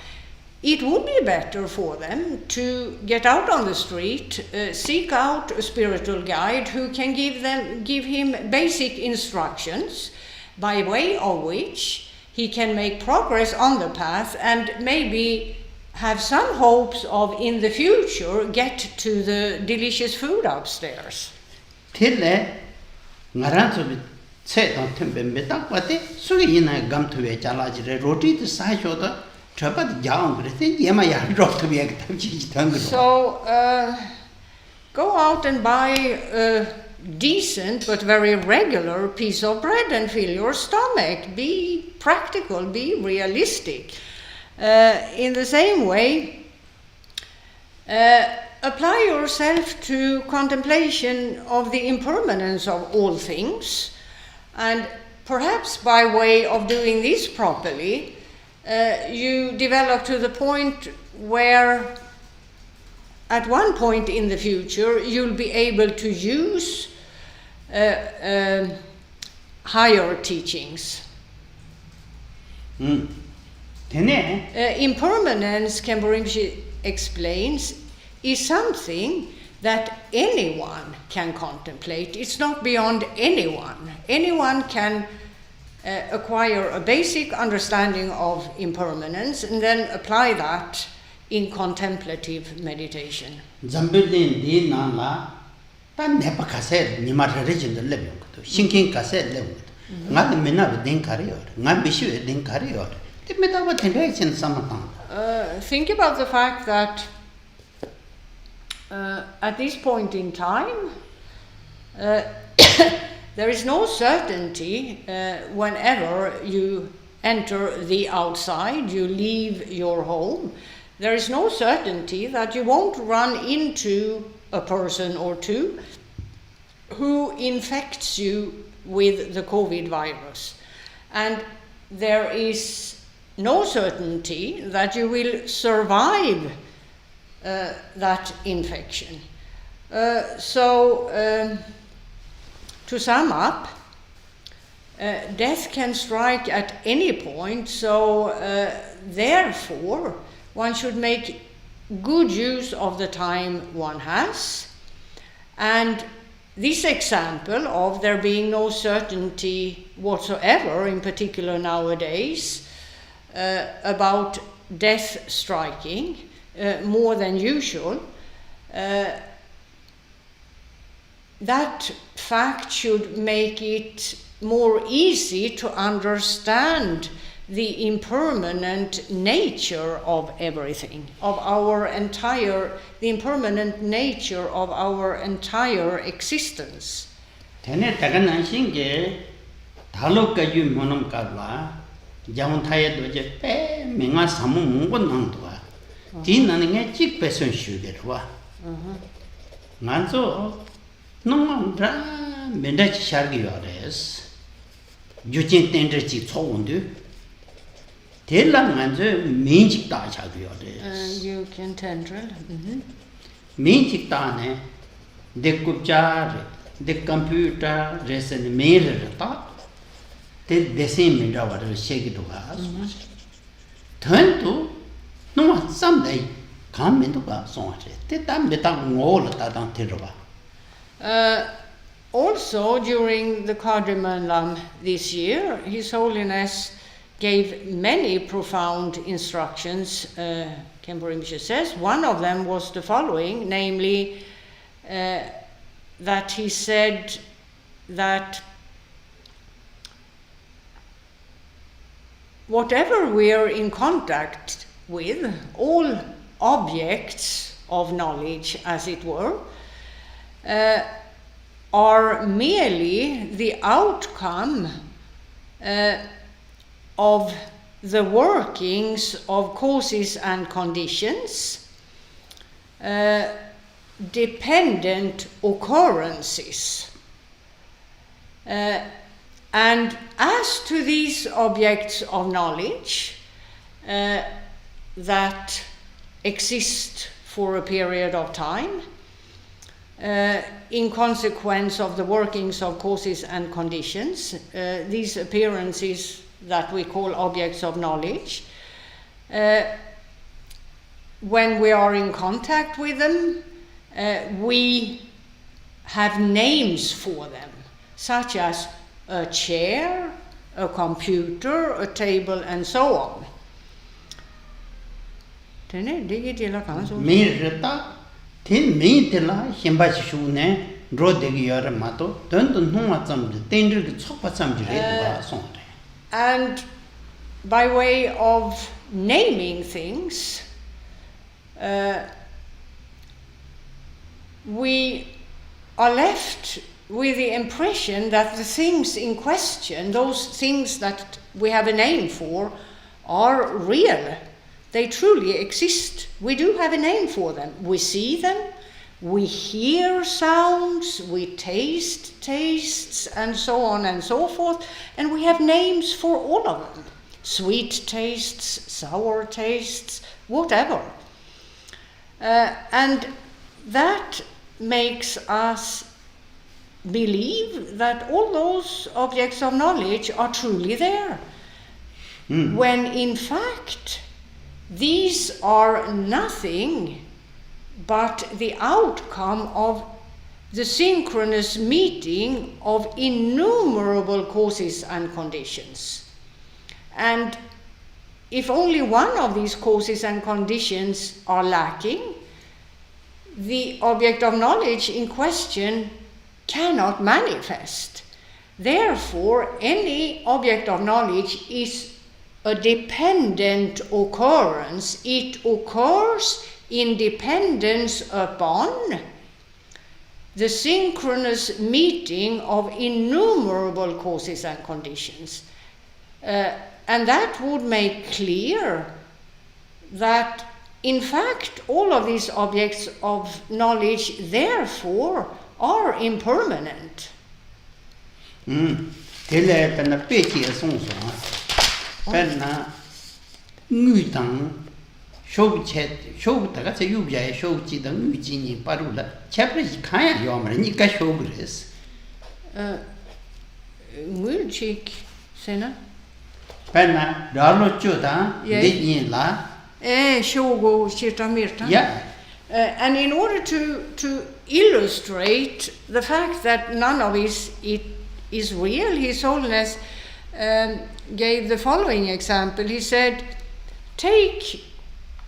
It would be better for them to get out on the street, seek out a spiritual guide who can give him basic instructions by way of which he can make progress on the path and maybe have some hopes of in the future get to the delicious food upstairs. So, go out and buy a decent but very regular piece of bread and fill your stomach. Be practical, be realistic. In the same way, apply yourself to contemplation of the impermanence of all things, and perhaps by way of doing this properly, you develop to the point where at one point in the future, you'll be able to use higher teachings. Impermanence, Khenpo Rinpoche explains, is something that anyone can contemplate. It's not beyond anyone. Anyone can acquire a basic understanding of impermanence and then apply that in contemplative meditation. Zambildin di nala tan nepa kase ni marrejin de lebu to sinking kase lebu ngad mena din kariyor ngad bishu din kariyor te meta wa tendency samatan. Think about the fact that at this point in time there is no certainty whenever you enter the outside, you leave your home. There is no certainty that you won't run into a person or two who infects you with the COVID virus. And there is no certainty that you will survive that infection. To sum up, death can strike at any point, so therefore one should make good use of the time one has. And this example of there being no certainty whatsoever, in particular nowadays, about death striking more than usual, that fact should make it more easy to understand the impermanent nature of everything, the impermanent nature of our entire existence. Tene taganan singe dhalo kayu monam karwa jaun thaya doje pe menga samu mungon nang doa tin nange chik person shugerwa nganzo no dra menda chi shargi yores jujin tender chi chowondu tellang nganzo minjik da chagyo yores You can Tenphel. minjik da ne de kupchar de computer resen mere ta te desin menda war shegi do ga tanto no someday come into ga so te tam beta ngol ta dan terwa. Also, during the Cardamom Lam this year, His Holiness gave many profound instructions, Khenpo Rinpoche says. One of them was the following, namely that he said that whatever we are in contact with, all objects of knowledge, as it were, are merely the outcome of the workings of causes and conditions, dependent occurrences. And as to these objects of knowledge that exist for a period of time, in consequence of the workings of causes and conditions, these appearances that we call objects of knowledge, when we are in contact with them, we have names for them, such as a chair, a computer, a table, and so on. Tin me tela himba shune ro de yara mato don huma tsam tender ge chokpa tsam jire song. And by way of naming things, we are left with the impression that the things in question, those things that we have a name for, are real. They truly exist. We do have a name for them. We see them, we hear sounds, we taste tastes, and so on and so forth, and we have names for all of them. Sweet tastes, sour tastes, whatever. And that makes us believe that all those objects of knowledge are truly there, when in fact these are nothing but the outcome of the synchronous meeting of innumerable causes and conditions. And if only one of these causes and conditions are lacking, the object of knowledge in question cannot manifest. Therefore, any object of knowledge is a dependent occurrence. It occurs in dependence upon the synchronous meeting of innumerable causes and conditions. And that would make clear that, in fact, all of these objects of knowledge, therefore, are impermanent. Tele penna peki song song. Penna ngutang shog daga se yubya shog ji da nguji ni parula chapre kaya yomre ni ka shogres. Ngulchik sena. Penna ralo chuda de la. Shogo Chitamirta. Yeah. And in order to illustrate the fact that none of it is real, His Holiness gave the following example. He said, take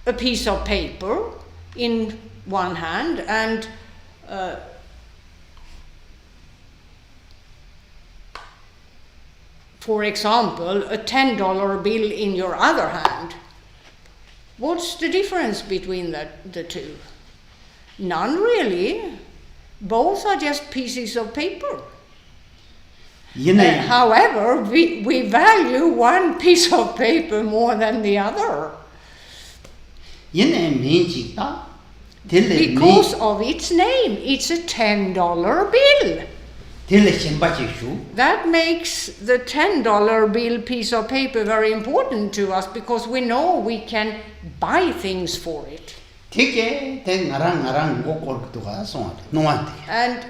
a piece of paper in one hand and for example, a $10 bill in your other hand. What's the difference between the two? None really. Both are just pieces of paper. However, we value one piece of paper more than the other. Because of its name. It's a $10 bill. That makes the $10 bill piece of paper very important to us because we know we can buy things for it. And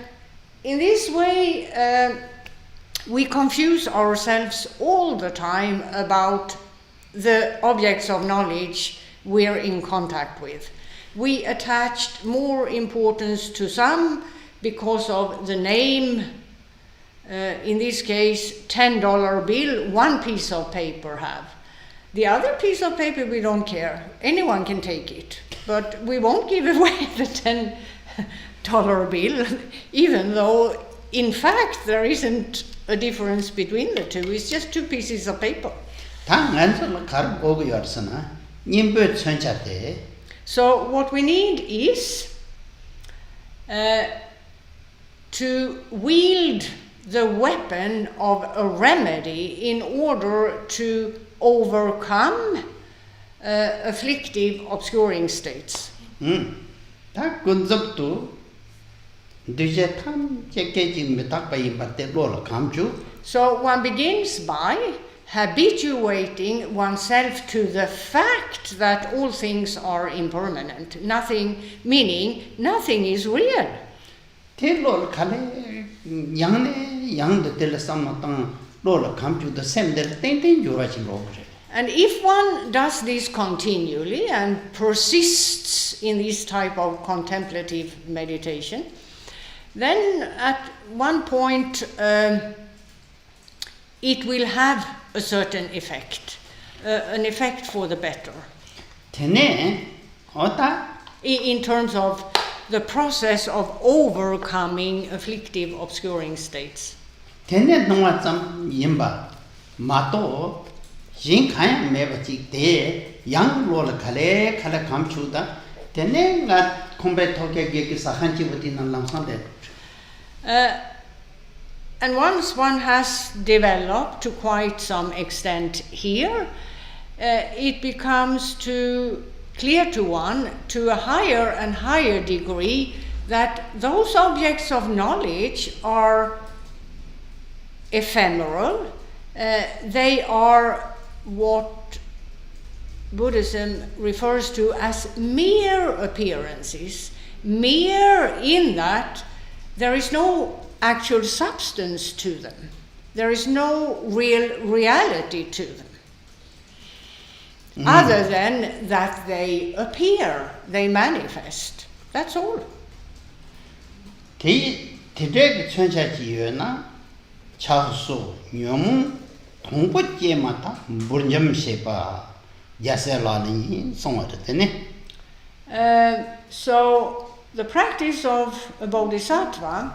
in this way, we confuse ourselves all the time about the objects of knowledge we're in contact with. We attached more importance to some because of the name. In this case, $10 bill, one piece of paper have. The other piece of paper we don't care. Anyone can take it. But we won't give away the $10 bill, even though, in fact, there isn't a difference between the two. It's just two pieces of paper. So what we need is to wield the weapon of a remedy in order to overcome afflictive obscuring states. So one begins by habituating oneself to the fact that all things are impermanent. Nothing, meaning nothing is real. And if one does this continually and persists in this type of contemplative meditation, then at one point it will have a certain effect, an effect for the better. In terms of the process of overcoming afflictive obscuring states. And once one has developed to quite some extent here, it becomes clear to one to a higher and higher degree that those objects of knowledge are ephemeral. They are what Buddhism refers to as mere appearances, mere in that there is no actual substance to them. There is no real reality to them. Other than that they appear, they manifest. That's all. Chödrak 천차지유나 차수 녀무 동부제마다 물점세바 야셀라니 송어르드네. So the practice of a bodhisattva,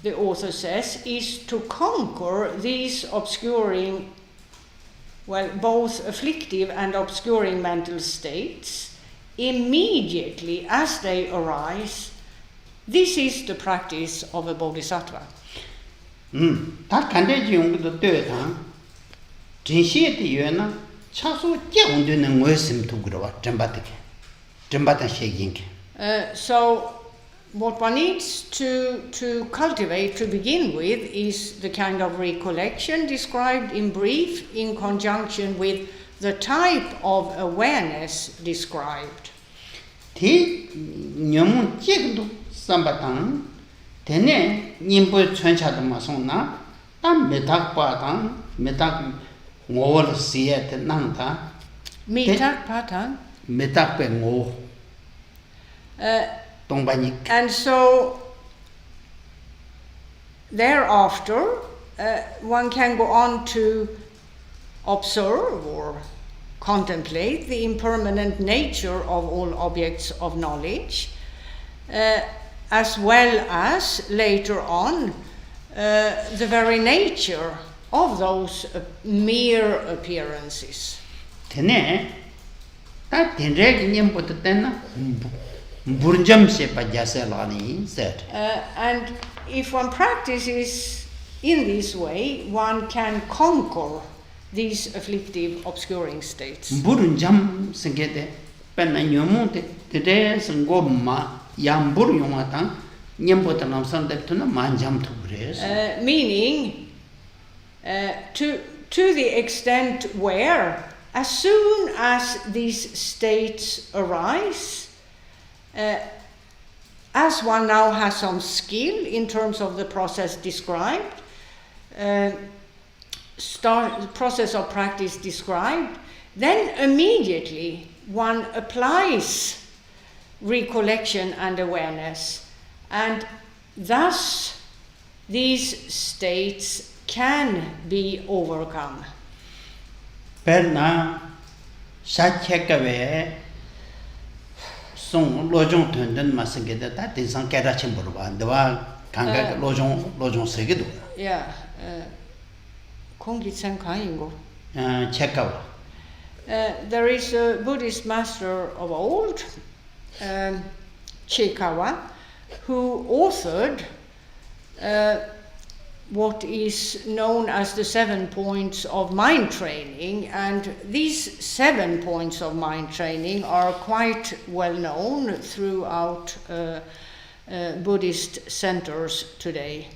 the author says, is to conquer these obscuring, well, both afflictive and obscuring mental states immediately as they arise. This is the practice of a bodhisattva. 다 간대지 용도 되다. 진시에도 차수 제운되는 것임 두그러와 점바다 쉐긴게. So what one needs to cultivate to begin with is the kind of recollection described in brief in conjunction with the type of awareness described. 티 녀무 제도 삼바당 되네 님보 천차도 마송나 땀 메닥바당 메닥 ngol siet nangta Metak patan. metak pe ngo tongbanik. And so thereafter one can go on to observe or contemplate the impermanent nature of all objects of knowledge, as well as later on the very nature of those mere appearances. Tene ta tenrek nyembo tena burjam se pajaselani said. And if one practices in this way, one can conquer these afflictive, obscuring states. Burjam sengede penna nyomu te sengoma yambur yomata nyembo tanam sandeptuna manjam tugres. Meaning to the extent where, as soon as these states arise, as one now has some skill in terms of the process described, the process of practice described, then immediately one applies recollection and awareness, and thus these states can be overcome. Perna Shachekave Song Lojong Tundun Masangeda, that is on Kerachimburba, the Kanga Lojong Segidu. Yeah, Kongitsan Kaingo. Chekawa. There is a Buddhist master of old, Chekawa, who authored what is known as the 7 points of mind training, and these 7 points of mind training are quite well known throughout Buddhist centers today.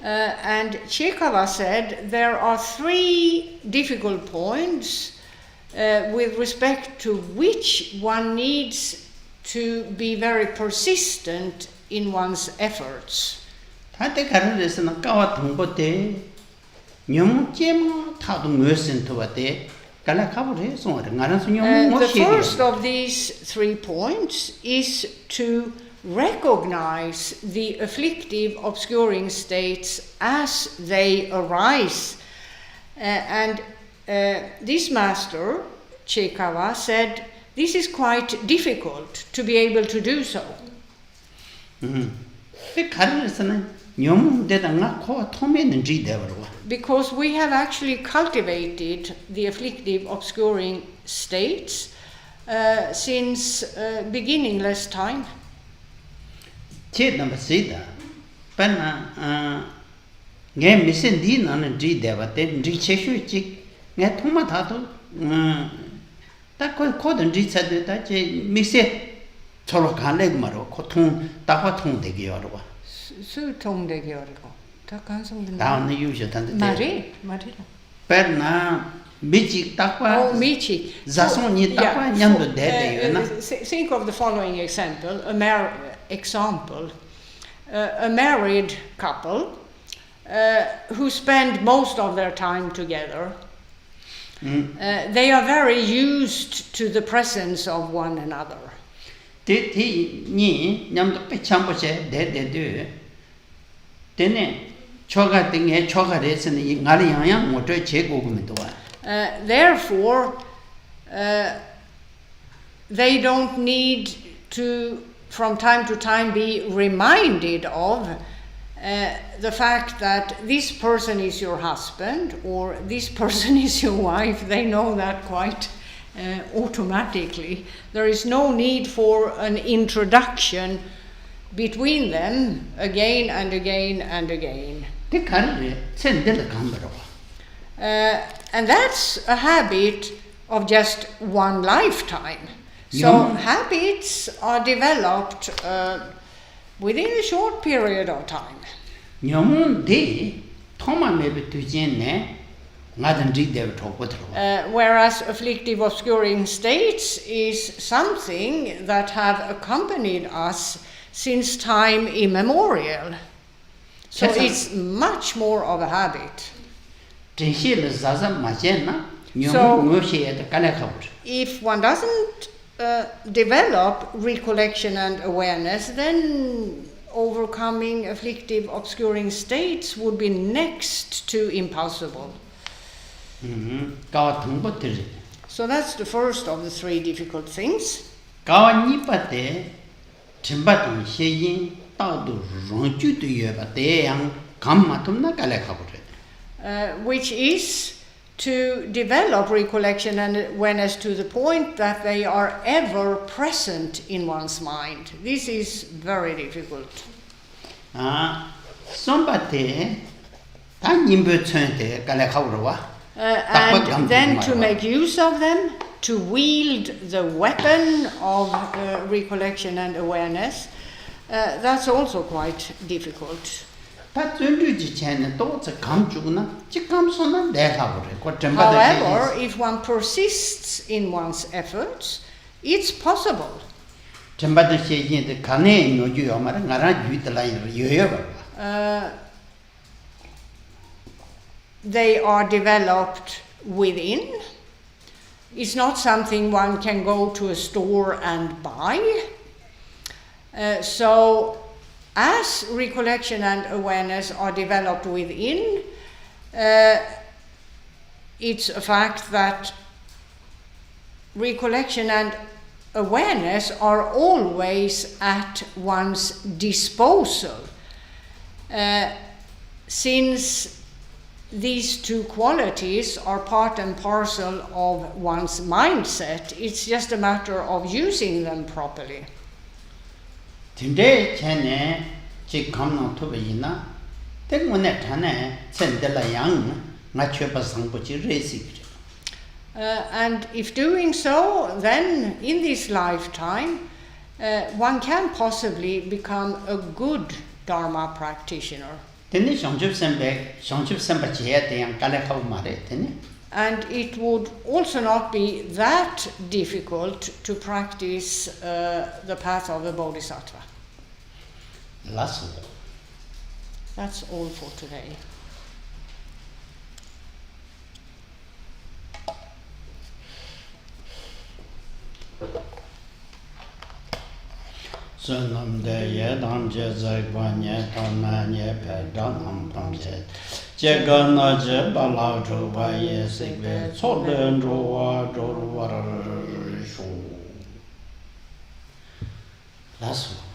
And Chekawa said there are 3 difficult points with respect to which one needs to be very persistent in one's efforts. The first of these 3 points is to recognize the afflictive, obscuring states as they arise. And this master, Chekawa, said this is quite difficult to be able to do so. Because we have actually cultivated the afflictive, obscuring states since beginningless time. Down the usual Marie. Perna, Michi Takwa. Oh, Michi. Zasoni Takwa, Nyando Dede. Think of the following example. A married couple who spend most of their time together. They are very used to the presence of one another. Therefore, they don't need to, from time to time, be reminded of the fact that this person is your husband or this person is your wife. They know that quite automatically. There is no need for an introduction between them again and again and again. And that's a habit of just one lifetime. So habits are developed within a short period of time. Whereas afflictive obscuring states is something that have accompanied us since time immemorial. So it's much more of a habit. So if one doesn't develop recollection and awareness, then overcoming afflictive obscuring states would be next to impossible. So that's the first of the three difficult things. Which is to develop recollection and awareness to the point that they are ever present in one's mind. This is very difficult. And then to make use of them, to wield the weapon of recollection and awareness, that's also quite difficult. However, if one persists in one's efforts, it's possible. They are developed within. It's not something one can go to a store and buy. So as recollection and awareness are developed within, it's a fact that recollection and awareness are always at one's disposal. Since these two qualities are part and parcel of one's mindset, it's just a matter of using them properly. Today, Chene, Chick Kamno Tubayina, then when that Tane, send de la Yang, Nachupa Sampuchi Racing. And if doing so, then in this lifetime, one can possibly become a good Dharma practitioner. And it would also not be that difficult to practice the path of the Bodhisattva. That's all for today. Sunam de Yedam Jezagwanya Tamanya Pedanam Pamset. Jegana Jebalau Jovaye Sigve, Soden Joa Joruar Shu. That's all.